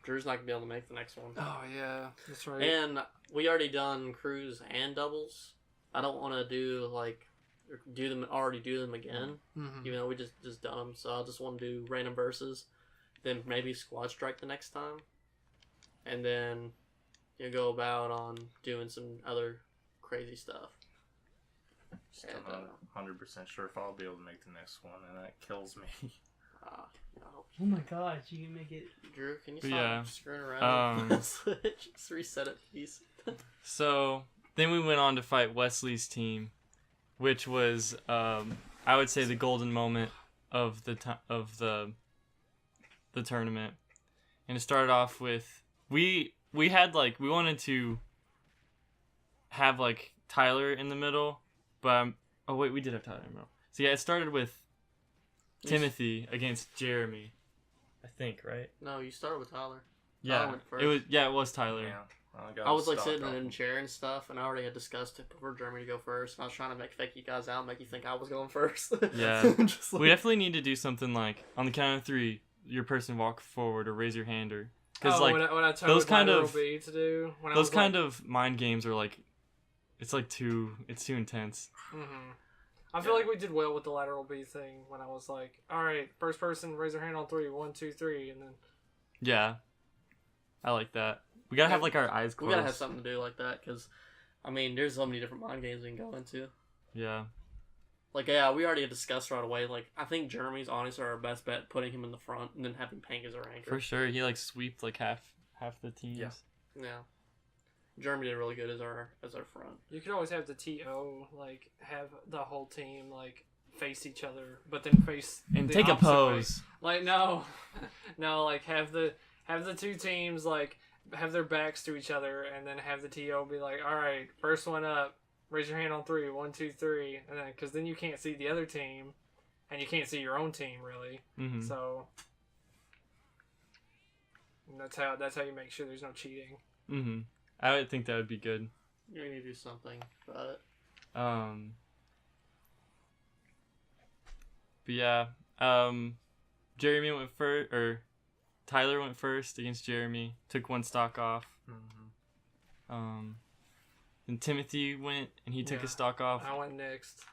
Drew's not going to be able to make the next one. Oh, yeah. That's right. And we already done crews and doubles. I don't want to do them again. Mm-hmm. Even though we just done them. So I just want to do random versus. Then maybe squad strike the next time. And then go about on doing some other crazy stuff. Still not 100% sure if I'll be able to make the next one, and that kills me. Oh my gosh, you can make it. Drew, can you stop screwing around? Just reset it, please. So then we went on to fight Wesley's team, which was I would say the golden moment of the tournament, and it started off with we had we wanted to have Tyler in the middle. But we did have Tyler in the middle. So yeah, it started with Timothy against Jeremy, I think, right? No, you started with Tyler. Yeah, Tyler went first. It was Tyler. Yeah, I was sitting in a chair and stuff, and I already had discussed it for Jeremy to go first. And I was trying to fake you guys out, make you think I was going first. Yeah, we definitely need to do something on the count of 3, your person walk forward or raise your hand because when I told those kind of B to do those kind of mind games are it's too intense. Mm-hmm. I feel like we did well with the lateral B thing when I was like, all right, first person raise their hand on 3, 1, 2, 3, and then. Yeah, I like that. We gotta have our eyes closed. We gotta have something to do like that because, I mean, there's so many different mind games we can go into. Yeah. We already discussed right away. I think Jeremy's honestly our best bet, putting him in the front and then having Pank as our anchor. For sure, he sweeped half the teams. Yeah. Jeremy did really good as our front. You could always have the TO have the whole team face each other, but then face and the take a pose. No, have the two teams have their backs to each other, and then have the TO be like, all right, first one up, raise your hand on 3, 1, 2, 3, and then because then you can't see the other team, and you can't see your own team really. Mm-hmm. So that's how you make sure there's no cheating. Mm-hmm. I would think that would be good. You need to do something about it. But yeah, Jeremy went first, or Tyler went first against Jeremy. Took 1 stock off. Mm-hmm. Then Timothy went and he took his stock off. I went next.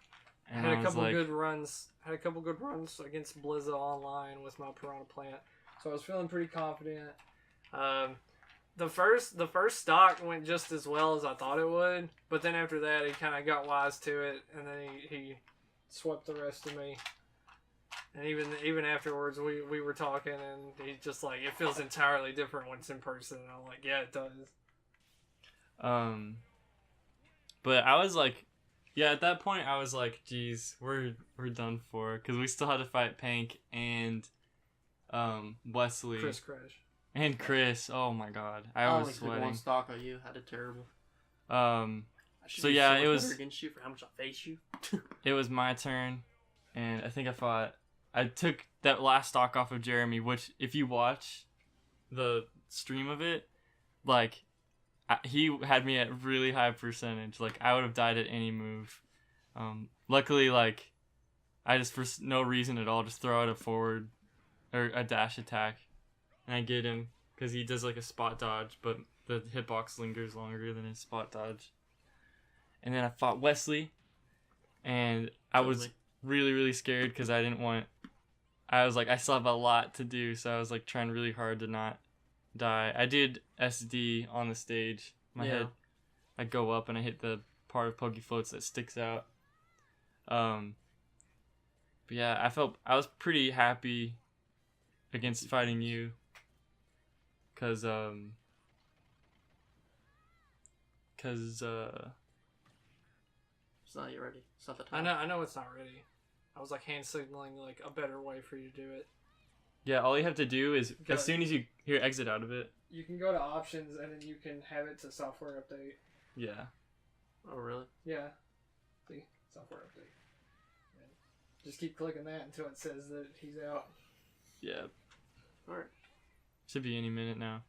And had a couple good runs. Had a couple good runs against Blizza online with my Piranha Plant, so I was feeling pretty confident. The first stock went just as well as I thought it would, but then after that he kind of got wise to it, and then he swept the rest of me. And even afterwards we were talking, and he's just it feels entirely different when it's in person. And I'm like, yeah, it does. But I was at that point I was geez, we're done for, because we still had to fight Pank and Wesley. Chris Crash. And Chris, oh my god, I was sweating. 1 stock on you, had it terrible. So yeah, it was against you for how much I face you. It was my turn, and I think I took that last stock off of Jeremy, which if you watch the stream of it, he had me at really high percentage. I would have died at any move. Luckily, I just for no reason at all just throw out a forward or a dash attack. And I get him because he does a spot dodge, but the hitbox lingers longer than his spot dodge. And then I fought Wesley, and I was really, really scared because I was like, I still have a lot to do, so I was like trying really hard to not die. I did SD on the stage. My head, I go up and I hit the part of Pokey Floats that sticks out. But yeah, I was pretty happy against fighting you, cause It's not yet ready. It's not the time. I know it's not ready. I was like hand signaling like a better way for you to do it. yeah, all you have to do is as soon as you hear exit out of it. You can go to options and then you can have it to software update. Yeah. Oh really? Yeah. See, software update. And just keep clicking that until it says that he's out. Yeah. All right. Should be any minute now.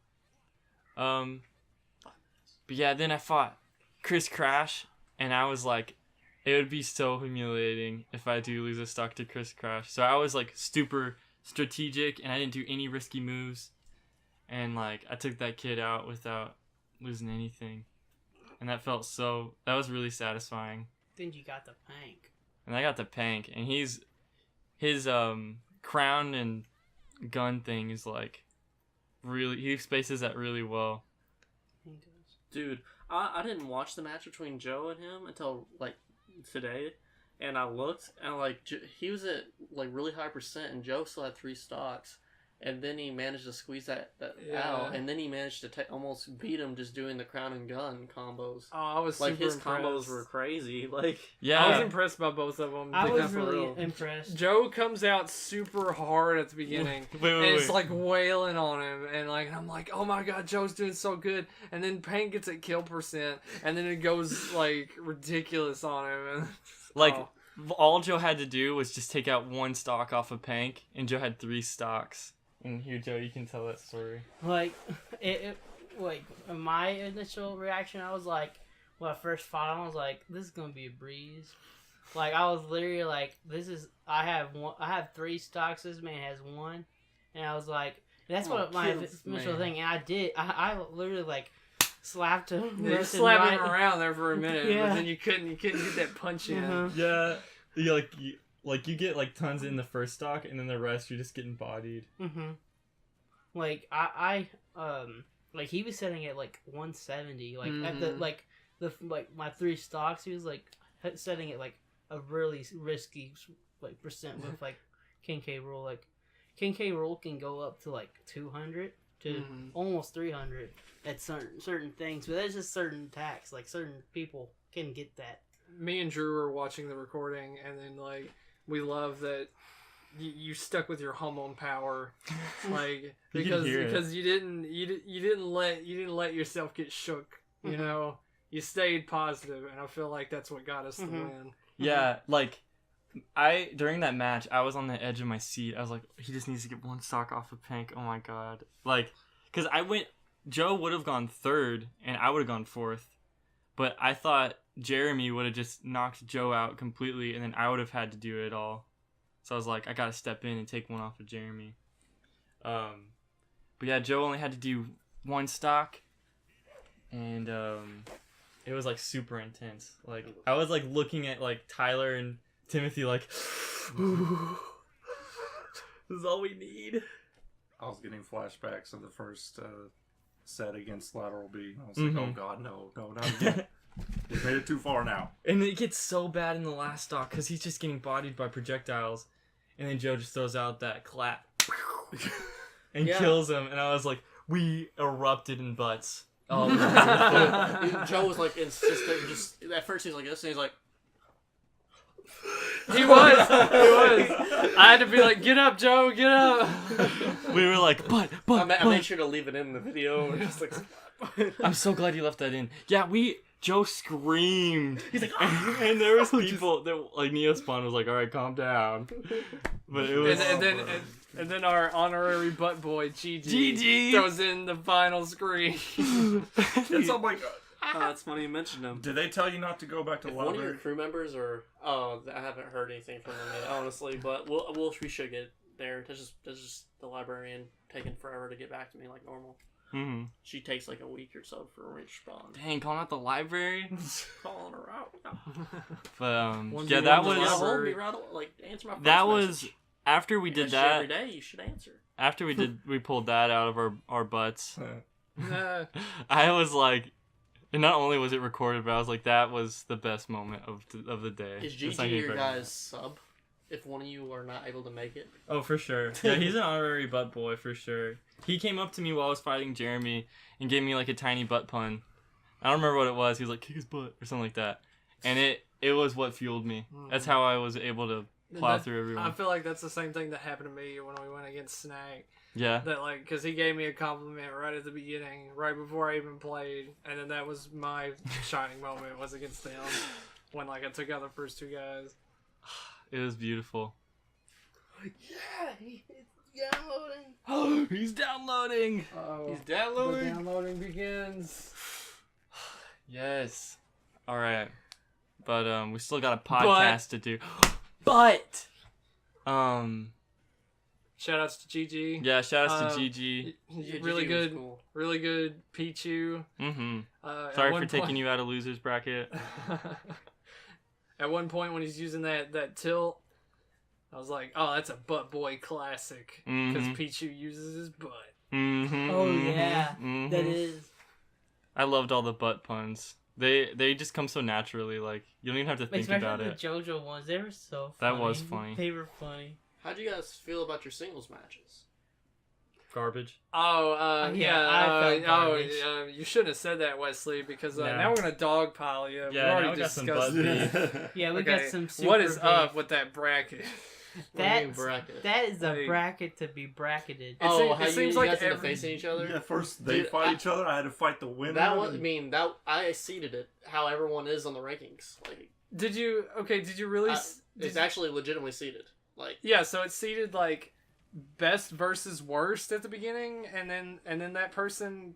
But yeah, then I fought Chris Crash, and I was like, it would be so humiliating if I do lose a stock to Chris Crash. So I was like super strategic, and I didn't do any risky moves. And like I took that kid out without losing anything. And that was really satisfying. Then you got the Pank. And I got the Pank, and his crown and gun thing is like really, he spaces that really well. He does. Dude, I didn't watch the match between Joe and him until like today, and I looked and like he was at like really high percent, and Joe still had 3 stocks, and then he managed to squeeze that out, and then he managed to almost beat him just doing the crown and gun combos. Oh, I was like super his impressed. combos were crazy. Like Yeah, I was impressed by both of them. I was for really real. impressed. Joe comes out super hard at the beginning. wait. It's like wailing on him, and I'm like, oh my god, Joe's doing so good. And then Payne gets at kill percent, and then it goes like ridiculous on him. And like all Joe had to do was just take out 1 stock off of Pank, and Joe had 3 stocks. And here, Joe, you can tell that story. Like, like my initial reaction, I was like, when I first fought him, I was like, this is gonna be a breeze. Like, I was literally like, I have 3 stocks, this man has 1, and I was like, that's what my initial thing. And I literally like slapped him. You slapped him around there for a minute, but then you couldn't get that punch in. Mm-hmm. Yeah, you get like tons in the first stock, and then the rest you're just getting bodied. Mm-hmm. Like I like he was setting at like 170. Like at the my 3 stocks, he was like setting it like a really risky like percent with like King K. Rool. Like King K. Rool can go up to like 200 to almost 300 at certain things, but there's just certain attacks. Like certain people can get that. Me and Drew were watching the recording, and then like we love that you stuck with your Hummel power, like because you didn't let yourself get shook. You know, you stayed positive, and I feel like that's what got us the win. Yeah, like during that match, I was on the edge of my seat. I was like, he just needs to get 1 stock off of Pank. Oh my god, like because Joe would have gone 3rd, and I would have gone 4th, but I thought Jeremy would have just knocked Joe out completely, and then I would have had to do it all. So I was like, I gotta step in and take 1 off of Jeremy. But yeah, Joe only had to do 1 stock, and it was like super intense. Like I was like looking at like Tyler and Timothy, like, this is all we need. I was getting flashbacks of the first set against Lateral B. I was like, oh god, no, not again. We've made it too far now. And it gets so bad in the last stock because he's just getting bodied by projectiles, and then Joe just throws out that clap and kills him. And I was like, we erupted in butts. Oh, Joe was like insistent. Just at first he's like this, and he's like, he was. I had to be like, get up, Joe, get up. We were like, but. I made sure to leave it in the video. Just like, I'm so glad you left that in. Yeah, Joe screamed. He's like, and there was people that like Neospawn was like, all right, calm down. But it was and then our honorary butt boy GG throws in the final screen. It's all like. Oh, that's funny you mentioned him. Did they tell you not to go back to the one of your library? crew members, or I haven't heard anything from them yet, honestly. But we should get there. That's just the librarian taking forever to get back to me like normal. Mm-hmm. She takes like a week or so for me to respond. Dang, calling out the library. Calling her out. But yeah, that was Answer my first that was message. after we did that. Every day you should answer. After we pulled that out of our butts. Nah. I was like, and not only was it recorded, but I was like, that was the best moment of the day. Is It's not GG gonna your be guys sub? If one of you are not able to make it. Oh, for sure. Yeah, he's an honorary butt boy for sure. He came up to me while I was fighting Jeremy and gave me like a tiny butt pun. I don't remember what it was. He was like, kick his butt or something like that. And it was what fueled me. That's how I was able to plow through everyone. I feel like that's the same thing that happened to me when we went against Snack. Yeah. That like, because he gave me a compliment right at the beginning, right before I even played, and then that was my shining moment was against them when like I took out the first two guys. It was beautiful. Yeah, he's downloading. Oh, he's downloading. Oh, He's downloading. The downloading begins. Yes. All right. But we still got a podcast to do. But Shout outs to GG. yeah, shout outs to GG. Yeah, Really GG was good, cool. really good Pichu. Mm-hmm. At Sorry one for taking point- you out of losers bracket. At one point when he's using that tilt, I was like, "Oh, that's a butt boy classic," because Mhm. Pichu uses his butt. Mm-hmm. Oh yeah, Mhm. that is. I loved all the butt puns. They just come so naturally. Like you don't even have to think Especially about the it. JoJo ones, they were so That funny. was funny. They were funny. How'd you guys feel about your singles matches? Garbage. Oh, Yeah, I felt garbage. you shouldn't have said that, Wesley, because No. now we're gonna dogpile you. Yeah, we already now we got some discussed butt it. Yeah, we got some super What is up beef. with that bracket? That's, bracket? that is a Like- bracket to be bracketed. It seems- How it you seems like guys end up every- facing each other? Yeah, first they Dude, fight each other. I had to fight the winner. That was, I seeded it how everyone is on the rankings. Like, Did you really? it's actually legitimately seeded. Like, Yeah, so it's seated like best versus worst at the beginning, and then that person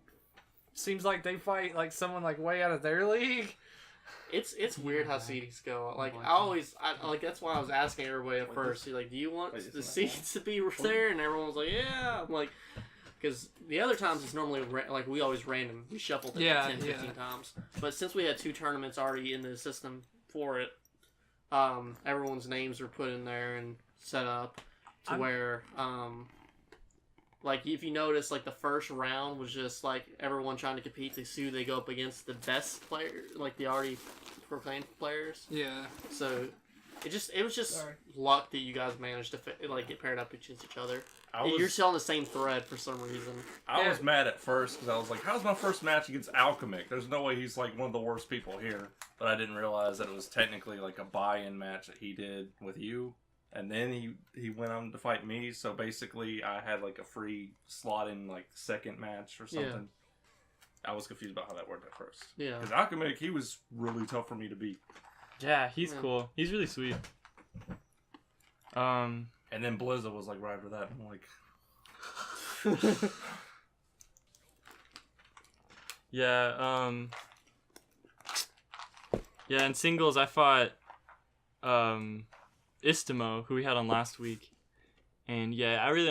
seems like they fight like someone like way out of their league. it's weird how seedings go. Like, I that's why I was asking everybody at first. Like, do you want the seeds to be there? And everyone was like, yeah. I'm like, because the other times it's normally like we always random. We shuffled it 10, 15 times. But since we had 2 tournaments already in the system for it, everyone's names are put in there and set up to where like if you notice, like the first round was just like everyone trying to compete to see who they go up against the best player, like the already proclaimed players. Yeah. So it was just luck that you guys managed to get paired up against each other. You're still on the same thread for some reason. I was mad at first because I was like, how's my first match against Alchemic? There's no way he's like one of the worst people here. But I didn't realize that it was technically like a buy-in match that he did with you. And then he went on to fight me. So basically I had like a free slot in like second match or something. Yeah. I was confused about how that worked at first. Yeah. Because Alchemic, he was really tough for me to beat. Yeah, he's cool. He's really sweet. And then Blizza was like right after that. I'm like, yeah, yeah, in singles I fought Istimo, who we had on last week. And yeah, I really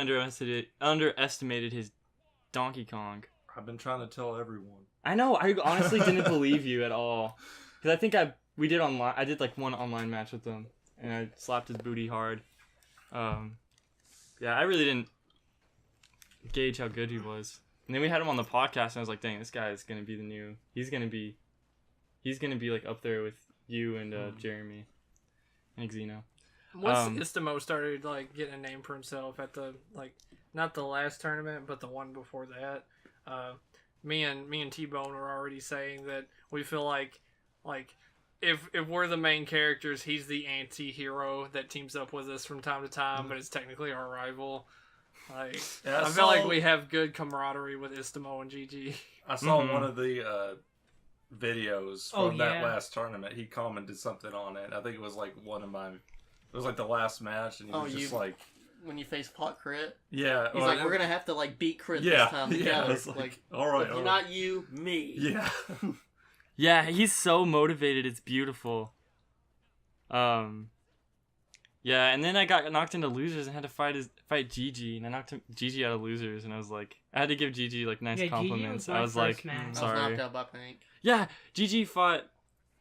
underestimated his Donkey Kong. I've been trying to tell everyone. I know, I honestly didn't believe you at all. Because I think I did like one online match with him. And I slapped his booty hard. Yeah, I really didn't gauge how good he was. And then we had him on the podcast, and I was like, dang, this guy is going to be the new... He's going to be like up there with you and Jeremy and Xeno. Once Istimo started like getting a name for himself at the not the last tournament but the one before that, me and T-Bone were already saying that we feel like if we're the main characters, he's the anti-hero that teams up with us from time to time, but it's technically our rival. Like, yeah, I feel like we have good camaraderie with Istimo and GG. I saw one of the videos from that last tournament. He commented something on it. I think it was like it was like the last match, and he was just like, when you face Pot Crit, yeah, he's like, we're gonna have to like beat Crit this time together. It's like, all right, all right. Not you, me. Yeah. Yeah, he's so motivated. It's beautiful. Yeah, Yeah, and then I got knocked into losers and had to fight Gigi, and I knocked Gigi out of losers, and I was like, I had to give Gigi like nice compliments. I was like, I was sorry. knocked out by Pink. Yeah, Gigi fought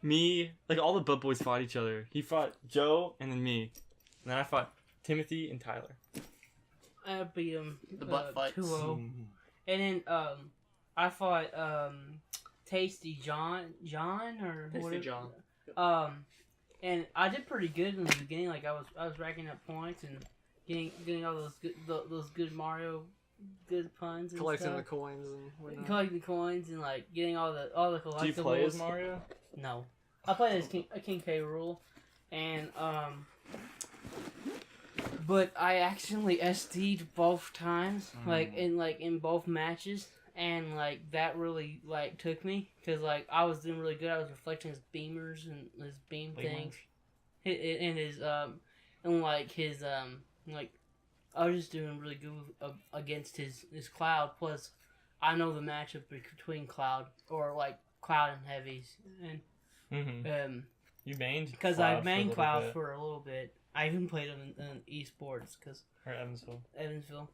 me. Like all the butt boys fought each other. He fought Joe and then me, and then I fought Timothy and Tyler. I beat him. The butt fights. 2-0. And then I fought Tasty John or Tasty whatever. John. And I did pretty good in the beginning. Like I was racking up points and getting all those good Mario good puns and collecting stuff. the coins and whatnot. Collecting coins and like getting all the collectibles. Do you play as Mario? No, I played as King K. Rool, and but I accidentally SD'd both times, like in both matches, and like that really like took me because like I was doing really good. I was reflecting his beamers and his beam things, and his like I was just doing really good against his Cloud. Plus, I know the matchup between Cloud or like Cloud and Heavies, and you mained because I mained Cloud for a little bit. I even played him in esports or Evansville.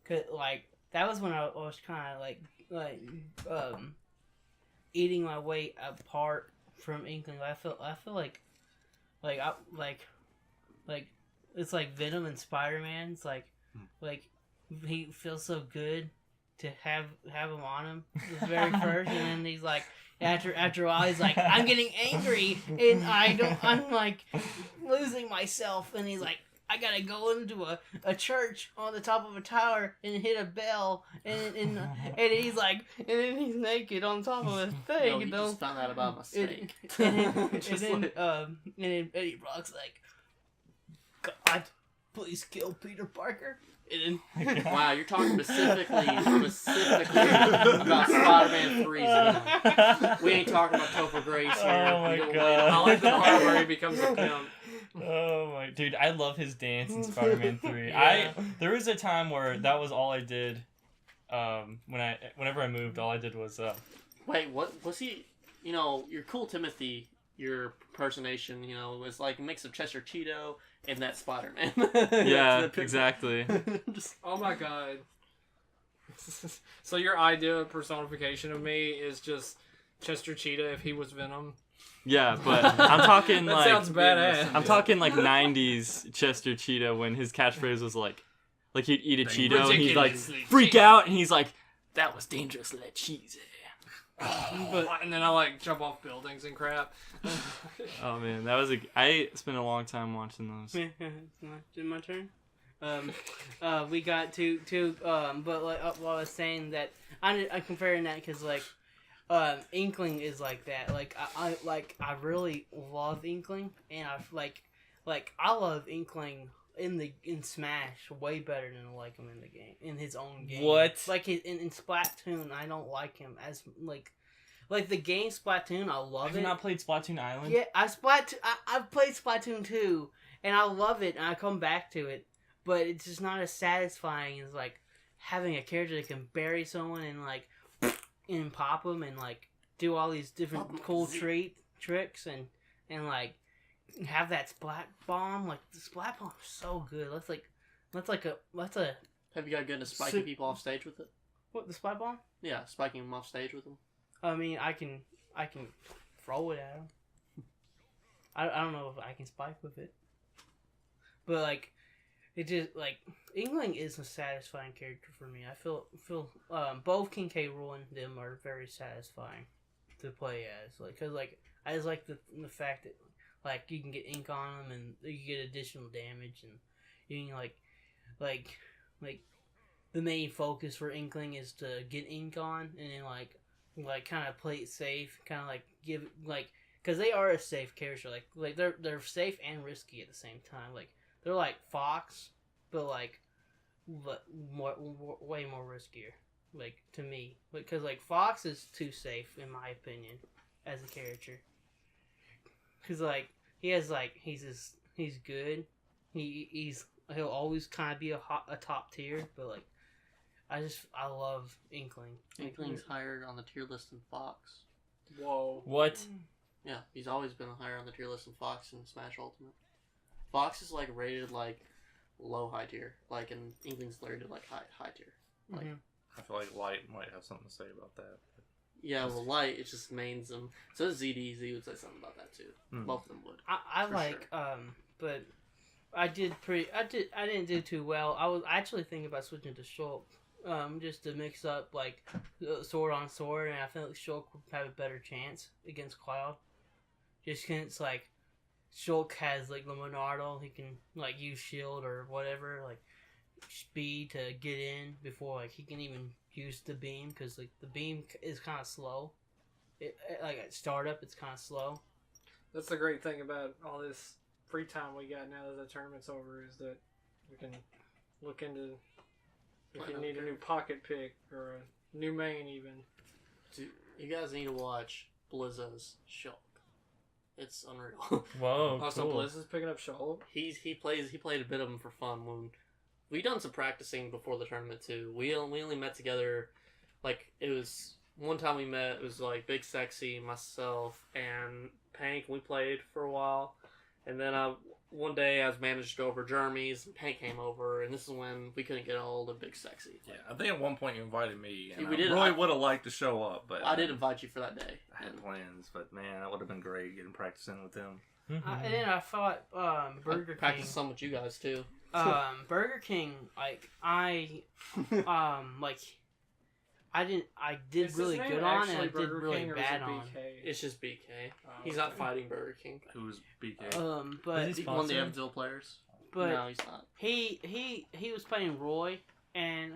Cause like that was when I was kind of like eating my way apart from Inkling. I feel like it's like Venom and Spider-Man. It's like he feels so good to have him on him the very first, and then he's like after a while he's like, I'm getting angry and I'm like losing myself, and he's like, I gotta go into a church on the top of a tower and hit a bell, and he's like, and then he's naked on top of a thing. No, you just found out about my steak. And then Eddie Brock's like, God, please kill Peter Parker. And then, wow, you're talking specifically about Spider-Man 3's again. We ain't talking about Topher Grace here. Oh my god. I like the part where he becomes a pimp. Oh my dude, I love his dance in Spider-Man 3. Yeah. There was a time where that was all I did. Whenever I moved, all I did was Wait, what was he? You know, your Cool Timothy, your impersonation, you know, was like a mix of Chester Cheeto and that Spider-Man. yeah, exactly. Oh my god. So your idea of personification of me is just Chester Cheetah if he was Venom? Yeah, but I'm talking that like sounds badass. I'm talking like 90s Chester Cheetah when his catchphrase was like he'd eat a Cheeto and he'd like freak out and he's like, that was dangerously cheesy. And then I like jump off buildings and crap. Oh man, I spent a long time watching those. My turn. We got two. But like I was saying that I'm comparing that because like, Inkling is like that. Like I really love Inkling, and I love Inkling in Smash way better than I like him in the game, in his own game. What? Like in Splatoon, I don't like him as like the game Splatoon. I love Have it. you not played Splatoon Island? Yeah, I've played Splatoon 2, and I love it, and I come back to it, but it's just not as satisfying as like having a character that can bury someone and like and pop them and like do all these different cool tricks and like have that splat bomb. Like the splat bomb is so good. Let's Have you got good at spiking people off stage with it? What, the splat bomb? Yeah, spiking them off stage with them. I mean, I can throw it at him. I don't know if I can spike with it, but like it just like Inkling is a satisfying character for me. I feel both King K. Rool and them are very satisfying to play as. Like, cause like I just like the fact that like you can get ink on them and you get additional damage, and you can like the main focus for Inkling is to get ink on and then like kind of play it safe, kind of like give like, cause they are a safe character. Like they're safe and risky at the same time. Like they're like Fox, but way more riskier. Like to me, because like Fox is too safe in my opinion as a character. Cause like he has like he's good. He'll always kind of be a top tier, but like I love Inkling. Inkling's higher on the tier list than Fox. Whoa. What? Yeah, he's always been higher on the tier list than Fox in Smash Ultimate. Fox is like rated like low high tier, like, and Inkling's rated like high tier. Like, I feel like Light might have something to say about that. yeah, well, Light, it just mains them. So does ZD. Z would say something about that too. Both of them would. I like, sure. But I didn't do too well. I was actually thinking about switching to Shulk, just to mix up like sword on sword, and I feel like Shulk would have a better chance against Cloud. Just because like Shulk has like Leonardo, he can like use shield or whatever, like speed to get in before like he can even use the beam, because like the beam is kind of slow. Like at startup, it's kind of slow. That's the great thing about all this free time we got now that the tournament's over, is that we can look into if you need a new pocket pick or a new main even. Dude, you guys need to watch Blizza's Shulk. It's unreal. Whoa, Also, cool. Blizz is picking up Shulk. He played a bit of him for fun when we done some practicing before the tournament too. We only met together, like, it was one time we met. It was like Big Sexy, myself, and Pank. We played for a while, and then one day I was managed to go over Jeremy's, and Pank came over, and this is when we couldn't get a hold of Big Sexy. Yeah, I think at one point you invited me, and we did. I really would have liked to show up, but I did invite you for that day. I had plans, but man, that would have been great getting practicing with them. And then I fought Burger King. Practiced some with you guys too. Burger King, like I did Is really his name good on, and I actually did Burger really King, or is bad it on. BK? It's just BK. Oh, He's not fighting Burger King. Who's BK? But Is he One of the sponsored? Evansville players. but No, he's not. he was playing Roy, and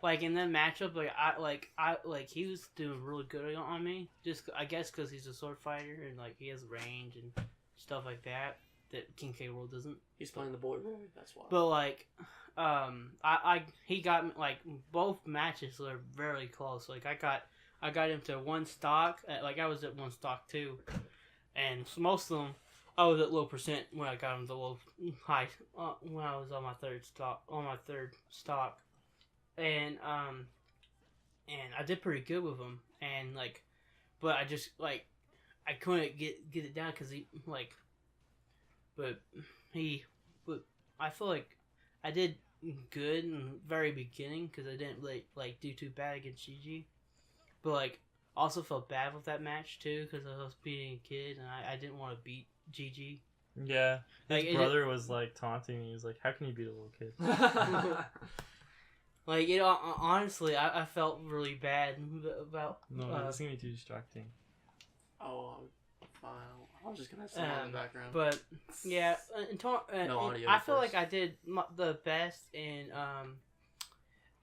like in that matchup, like he was doing really good on me. Just I guess because he's a sword fighter and like he has range and stuff like that King K. Rool doesn't. He's playing the boy Roy. That's why. But like, he got me, like, both matches were very close. Like I got him to one stock. Like I was at one stock too, and so most of them I was at low percent when I got him to low high when I was on my third stock, and I did pretty good with him, and like, but I just like I couldn't get it down because he like, but I feel like I did good in the very beginning because I didn't really like do too bad against Gigi, but like also felt bad with that match too because I was beating a kid and I didn't want to beat Gigi. Yeah, his Like, brother was like taunting me. He was like, "How can you beat a little kid?" Like, you know, honestly, I felt really bad about. No, it's gonna be too distracting. Oh, fine. I was just gonna have someone in the background. But yeah, No audio, I of feel course. like I did the best in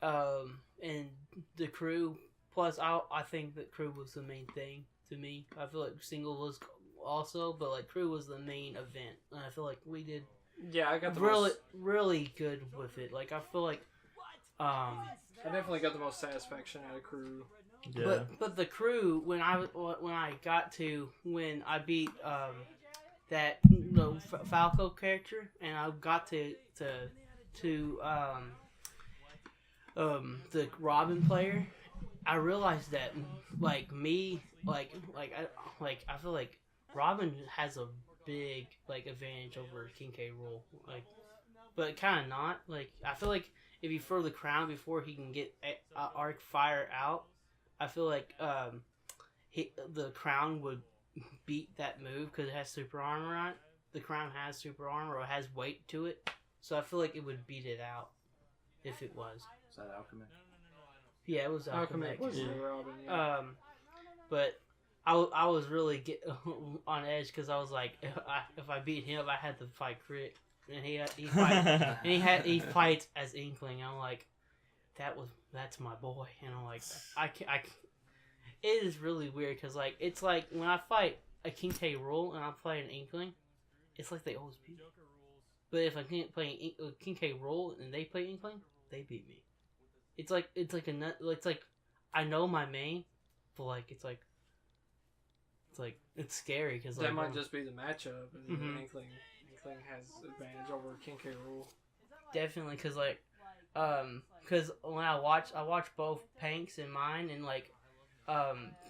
the crew. Plus, I think that crew was the main thing to me. I feel like single was also, but like crew was the main event, and I feel like we did Yeah, I got the really good with it. Like I feel like I definitely got the most satisfaction out of crew. Yeah. But the crew when I beat the Falco character and I got to the Robin player, I realized that I feel like Robin has a big like advantage over King K. Rool, like, but kind of not. Like I feel like if you throw the crown before he can get arc fire out, I feel like the crown would beat that move because it has super armor on it. The crown has super armor or has weight to it, so I feel like it would beat it out if it was. Is that Alchemy? Yeah, it was Alchemy was Alchemy. the Robin. Yeah. But I was really on edge because I was like, if I beat him, I had to fight Crit, and he fights as Inkling. I'm like, that's my boy, and I'm like, I can't. It is really weird because like it's like when I fight a King K. Rool and I play an Inkling, it's like they always beat me. But if I can't play King K. Rool and they play Inkling, they beat me. It's like I know my main, but like it's scary because That might just be the matchup, and Inkling has advantage over King K. Rool. Definitely because because when I watch both Panks and mine, and like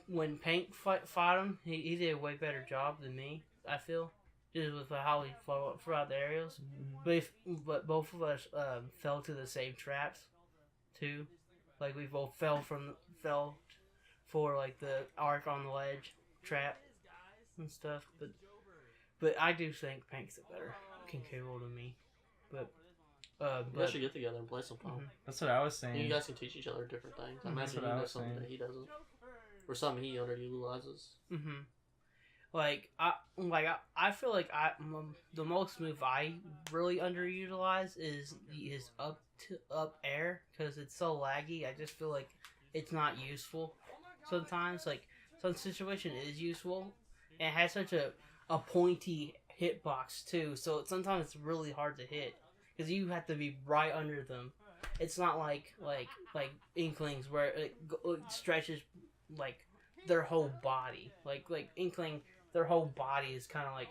when Pank fought him, he did a way better job than me. I feel just with how we flew out the aerials. But both of us fell to the same traps, too. Like we both fell for like the arc on the ledge trap and stuff. But I do think Pink's a better Kincaid role than me. But you guys should get together and play sometime. Mm-hmm. That's what I was saying. And you guys can teach each other different things. I imagine you know something that he doesn't, or something he underutilizes. Mm-hmm. I feel like the most move I really underutilize is his up air because it's so laggy. I just feel like it's not useful sometimes. Like some situation is useful, and it has such a pointy hitbox too. So sometimes it's really hard to hit because you have to be right under them. It's not like Inklings where it stretches like their whole body. Like Inkling. Their whole body is kind of like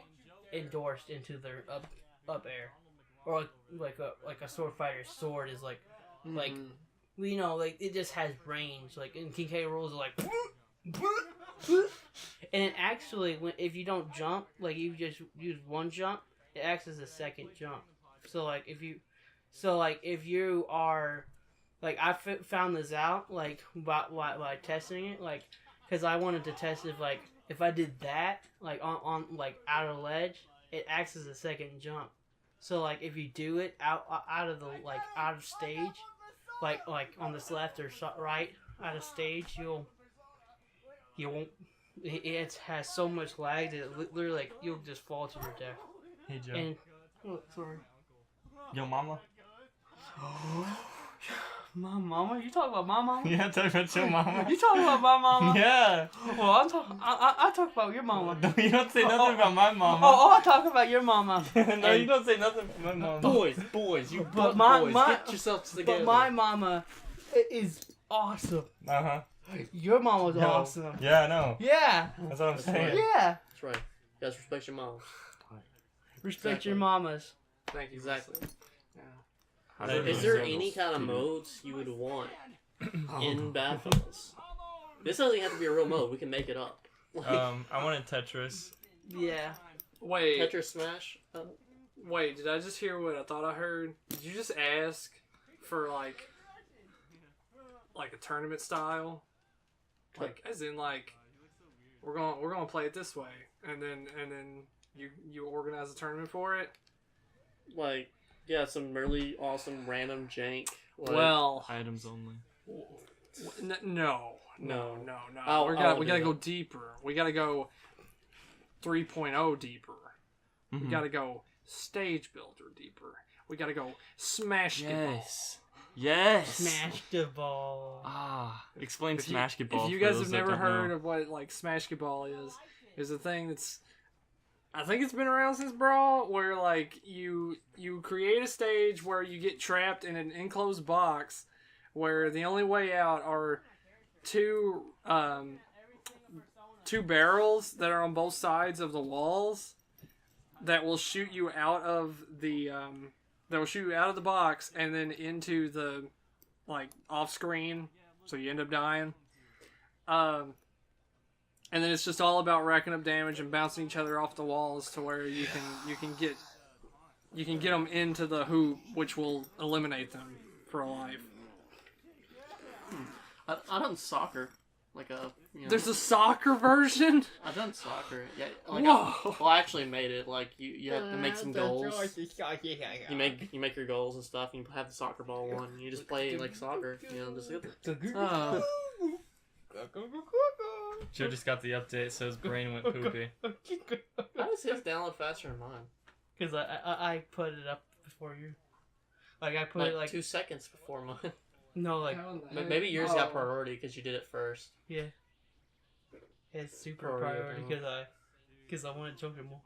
endorsed into their up air, or like a sword fighter's sword is like it just has range. Like in Kincaid rules, like, and it actually if you don't jump, like you just use one jump, it acts as a second jump. So if you are like I found this out like by testing it because I wanted to test if I did that, on out of the ledge, it acts as a second jump. So if you do it out of the out of stage, like on this left or right out of stage, you won't. It has so much lag that it literally you'll just fall to your death. Hey Joe. And sorry. Yo, mama. My mama? You talking about my mama? Yeah, talk about your mama. You talking about my mama? Yeah. Well, I talk about your mama. No, you don't say nothing about my mama. I talk about your mama. No, you don't say nothing about my mama. Boys, you but boys, get yourselves together. But my mama is awesome. Uh-huh. Your mama's awesome. Yeah, I know. Yeah. That's what I'm saying. Yeah. That's right. You guys respect your moms. Respect your mamas. Thank you. Exactly. Yeah. Is there any kind of modes you would want in BadFellas? This doesn't have to be a real mode. We can make it up. I wanted Tetris. Yeah. Wait. Tetris Smash? Wait, did I just hear what I thought I heard? Did you just ask for like a tournament style? As in we're gonna play it this way, and then you organize a tournament for it? Yeah, some really awesome random jank. Well, items only. No. We gotta go deeper. We gotta go 3.0 deeper. Mm-hmm. We gotta go stage builder deeper. We gotta go smash Yes. Smash the ball. Explain SmashBall. If you guys have never heard of what SmashBall is a thing that's, I think it's been around since Brawl, where you create a stage where you get trapped in an enclosed box, where the only way out are two barrels that are on both sides of the walls that will shoot you out of the box and then into the off screen, so you end up dying. And then it's just all about racking up damage and bouncing each other off the walls to where you can get them into the hoop, which will eliminate them for a life. I've done soccer, There's a soccer version. I've done soccer. Yeah, Whoa. I actually made it. You have to make some goals. You make your goals and stuff. And you have the soccer ball one. And you just play soccer. Joe just got the update, so his brain went poopy. How does his download faster than mine? Because I put it up before you. I put it 2 seconds before mine. No, maybe yours got priority because you did it first. Yeah. It's super priority because I wanted to choke it more.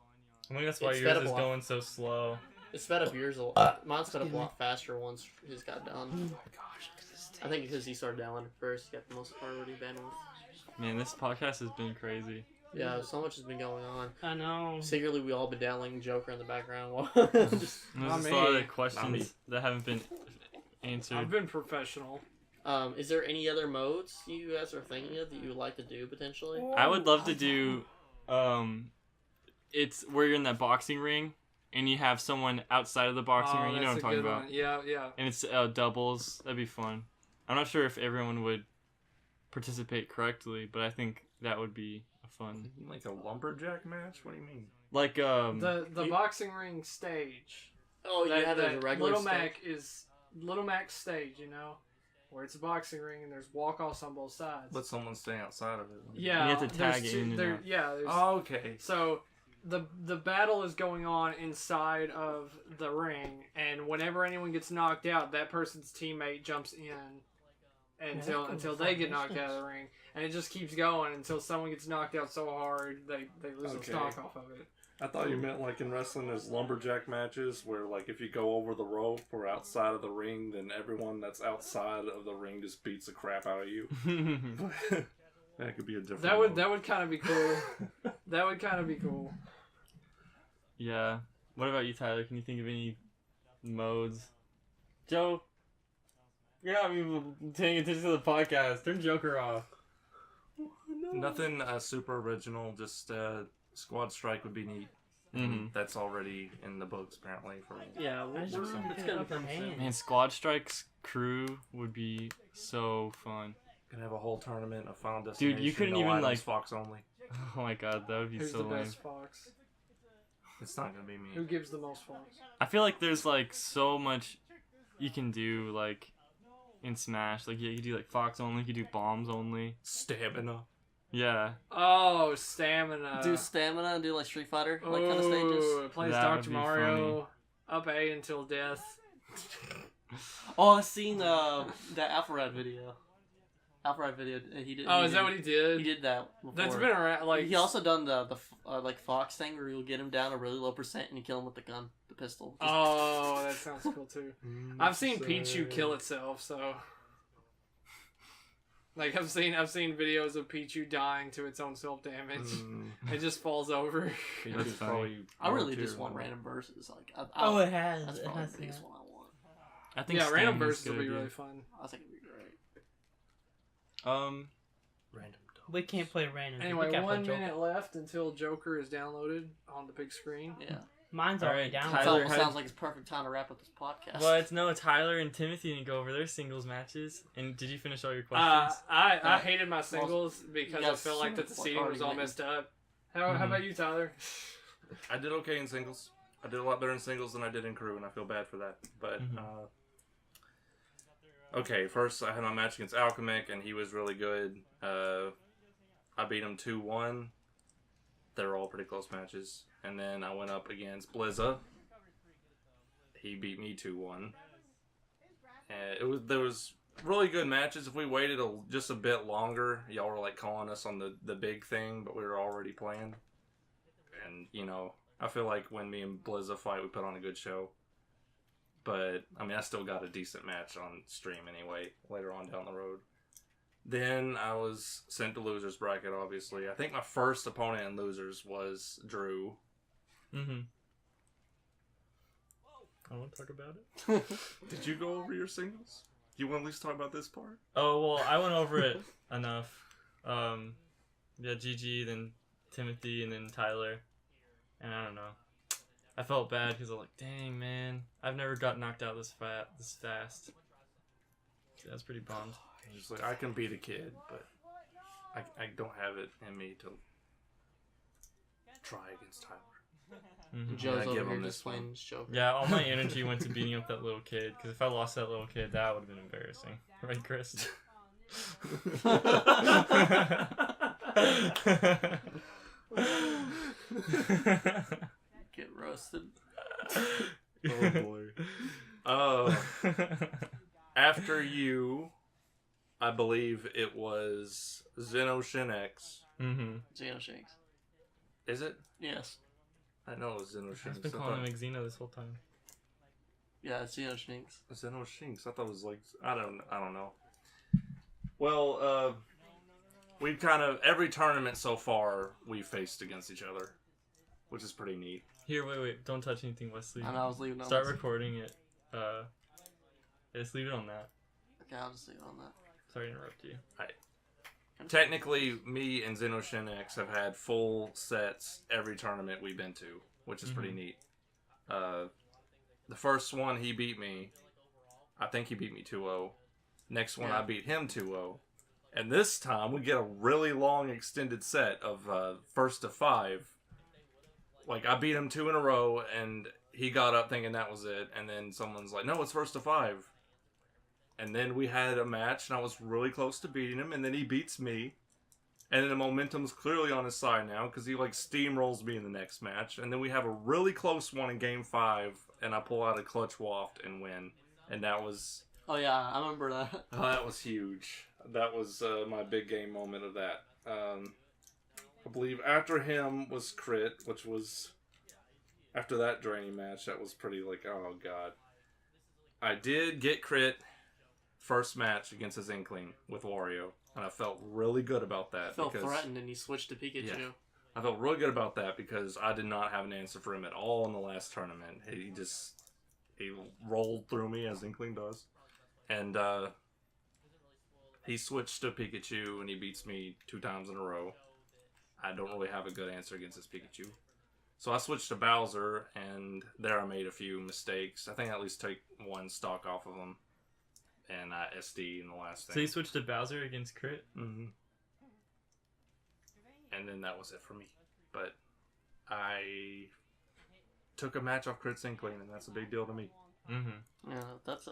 I think that's why yours is going so slow. It sped up yours a lot. Mine sped up a lot faster once his got done. Oh my gosh. I think because he started downloading first, he got the most priority bandwidth. Man, this podcast has been crazy. Yeah, so much has been going on. I know. Secretly, we all been downloading Joker in the background. There's just a lot of questions that haven't been answered. I've been professional. Is there any other modes you guys are thinking of that you would like to do potentially? I would love to do it's where you're in that boxing ring, and you have someone outside of the boxing ring. You know what I'm talking about? Yeah. And it's doubles. That'd be fun. I'm not sure if everyone would participate correctly, but I think that would be a fun. Like a lumberjack match? What do you mean? Like the boxing ring stage. Oh, you have a regular Little Mac's stage, you know, where it's a boxing ring and there's walk-offs on both sides. Let someone stay outside of it. Yeah, you have to tag in and out. Yeah. Oh, okay. So the battle is going on inside of the ring, and whenever anyone gets knocked out, that person's teammate jumps in until they get knocked out of the ring, and it just keeps going until someone gets knocked out so hard they lose the stock off of it. I thought you meant like in wrestling there's lumberjack matches where like if you go over the rope or outside of the ring, then everyone that's outside of the ring just beats the crap out of you. That could be a different That would kind of be cool. That would kind of be cool. Yeah. What about you, Tyler? Can you think of any modes? Joe, you're not even paying attention to the podcast. Turn Joker off. Nothing super original, just Squad Strike would be neat. Mm-hmm. That's already in the books, apparently. Yeah, it's gonna come soon. Man, Squad Strike's crew would be so fun. Gonna have a whole tournament of Final Destination. Dude, you couldn't no even items, like Fox only. Oh my god, that would be Who's so the lame. best fox? It's not gonna be me. Who gives the most fox? I feel like there's like so much you can do like in Smash. Like you could do like Fox only, you could do bombs only. Stamina. Yeah. Oh, stamina. Do stamina and do like Street Fighter like kind of stages. It plays That would Dr. be Mario. Up A until death. Oh, I seen that Alpharad video. He did. Oh, is that what he did? He did that before. That's been around. Like he also done the like Fox thing where you'll get him down a really low percent and you kill him with the gun, the pistol. Oh, that sounds cool too. I've seen Pichu kill itself, so like I've seen videos of Pichu dying to its own self damage. It just falls over. That's funny. I really just want random verses. Like it has. That's It probably has the biggest one I want. I think Yeah, random Stanley's verses will good, be dude. really fun. I think it'd be great. Random. We can't play random. Anyway, we gotta play 1 Joker. minute left until Joker is downloaded on the big screen. Yeah. Mine's All already right, down. Tyler, It had- sounds like it's perfect time to wrap up this podcast. Well, it's Tyler and Timothy to go over their singles matches. And did you finish all your questions? I hated my singles because you I got felt like that the so seating was all already messed up. How about you, Tyler? I did okay in singles. I did a lot better in singles than I did in crew, and I feel bad for that. But okay, first I had my match against Alchemic, and he was really good. I beat him 2-1. They were all pretty close matches. And then I went up against Blizza. He beat me 2-1. And there was really good matches. If we waited just a bit longer, y'all were like calling us on the big thing, but we were already playing. And you know, I feel like when me and Blizza fight, we put on a good show. But I mean, I still got a decent match on stream anyway. Later on down the road. Then I was sent to losers bracket. Obviously, I think my first opponent in losers was Drew. Mm-hmm. I want to talk about it. Did you go over your singles? You want to at least talk about this part? Oh, well, I went over it enough. Yeah, Gigi, then Timothy, and then Tyler. And I don't know. I felt bad because I was like, dang, man. I've never got knocked out this fast. So that's pretty bummed. He's like, I can beat a kid, but I don't have it in me to try against Tyler. Mm-hmm. Joe's Yeah, over give here him just this one. playing Joker. Yeah, all my energy went to beating up that little kid. Because if I lost that little kid, that would have been embarrassing. Right, Chris? Get roasted. Oh boy. After you, I believe it was Xenoshin X. Mm-hmm. Xenoshanks. Is it? Yes. I know it was Xenoshin. I've been calling him Xeno this whole time. Yeah, it's Xenoshanks. Xenoshinx. I thought it was like I don't know. Well, we've kind of every tournament so far we faced against each other, which is pretty neat. Here, wait. Don't touch anything, Wesley. I know I was leaving on Start this. recording it. Just leave it on that. Okay, I'll just leave it on that. Sorry to interrupt you. Okay. technically, me and Xenoshin have had full sets every tournament we've been to, which is pretty neat. The first one, he beat me. I think he beat me 2-0. Next one, I beat him 2-0. And this time, we get a really long extended set of first to 5. Like, I beat him 2 in a row, and he got up thinking that was it. And then someone's like, no, it's first to 5. And then we had a match, and I was really close to beating him, and then he beats me. And then the momentum's clearly on his side now, because he, like, steamrolls me in the next match. And then we have a really close one in Game 5, and I pull out a clutch waft and win. And that was... Oh, yeah, I remember that. Oh, that was huge. That was my big game moment of that. I believe after him was Crit, which was... After that draining match, that was pretty, like, oh, God. I did get Crit first match against his Inkling with Wario. And I felt really good about that. I felt threatened and he switched to Pikachu. Yeah, I felt really good about that because I did not have an answer for him at all in the last tournament. He rolled through me as Inkling does. And he switched to Pikachu and he beats me 2 times in a row. I don't really have a good answer against this Pikachu. So I switched to Bowser and there I made a few mistakes. I think I at least took 1 stock off of him. And SD in the last thing. So you switched to Bowser against Crit? Mm-hmm. And then that was it for me. But I took a match off Crit's Inkling, and that's a big deal to me. Mm-hmm. Yeah, that's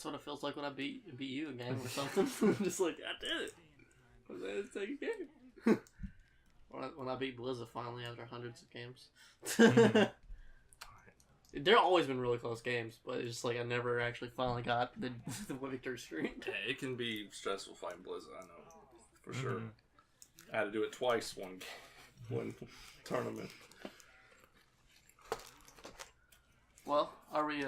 what it feels like when I beat you again or something. Just like, I did it. Let's take a game. When I beat Blizzard finally after hundreds of games. Mm-hmm. There always been really close games, but it's just like I never actually finally got the victory streak. Yeah, it can be stressful fighting Blizzard, I know. For sure. I had to do it twice one tournament. Well, are we,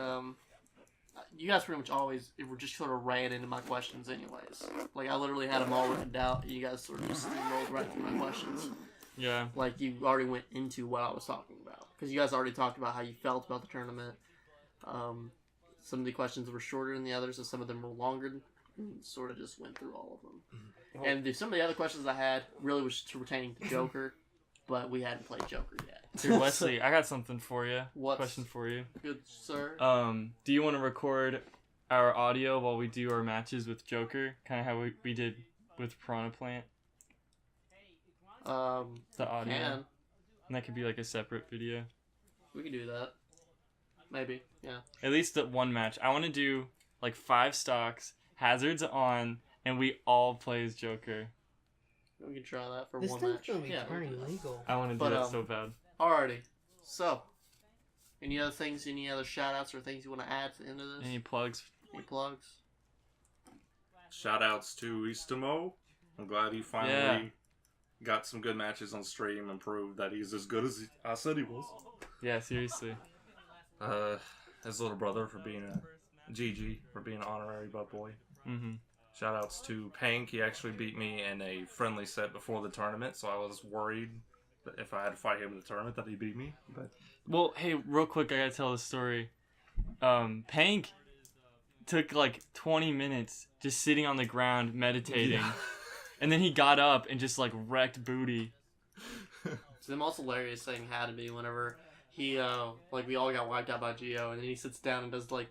you guys pretty much always were just sort of ran into my questions anyways. Like, I literally had them all written down, and you guys sort of just rolled right through my questions. Yeah. Like, you already went into what I was talking about. Because you guys already talked about how you felt about the tournament. Some of the questions were shorter than the others, and some of them were longer. And sort of just went through all of them. Mm-hmm. And some of the other questions I had really was pertaining to Joker, but we hadn't played Joker yet. Here, Wesley, I got something for you. What? Question for you. Good, sir. Do you want to record our audio while we do our matches with Joker? Kind of how we did with Piranha Plant? The audio. Can. And that could be like a separate video. We can do that. Maybe, yeah. At least the one match. I want to do like 5 stocks, hazards on, and we all play as Joker. We can try that for this one thing's match. gonna be turning legal. I want to do that so bad. Alrighty. So, any other things, any other shout outs or things you want to add to the end of this? Any plugs? Any plugs? Shout outs to Istamo. I'm glad he finally got some good matches on stream and proved that he's as good as I said he was. Yeah, seriously. His little brother for being a GG, for being an honorary butt boy. Mm-hmm. Shout outs to Pank. He actually beat me in a friendly set before the tournament, so I was worried that if I had to fight him in the tournament that he beat me. But well, hey, real quick, I gotta tell this story. Pank took like 20 minutes just sitting on the ground meditating, and then he got up and just like wrecked booty. So the most hilarious thing had to be whenever he like we all got wiped out by Geo, and then he sits down and does like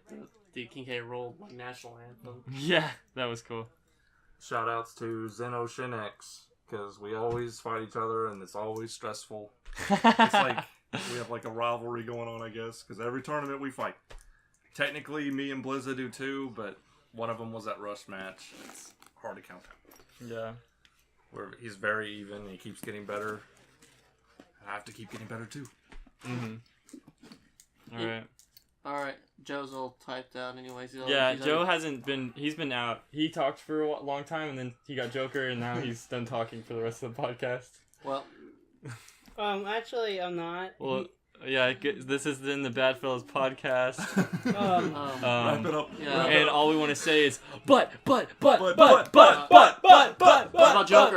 the King K. Rool like national anthem. Yeah, that was cool. shout outs to Xenoshin X, because we always fight each other and it's always stressful. It's like we have like a rivalry going on, I guess, because every tournament we fight. Technically, me and Blizza do too, but one of them was that Rush match. It's hard to count out. Yeah. Where he's very even and he keeps getting better. I have to keep getting better too. Alright. Alright, Joe's all typed out anyways. Joe hasn't been, he's been out. He talked for a long time and then he got Joker and now he's done talking for the rest of the podcast. Well. Actually, I'm not. Well, yeah, this is in the BadFellas podcast. Wrap it up. Yeah. And all we want to say is, but. What about Joker?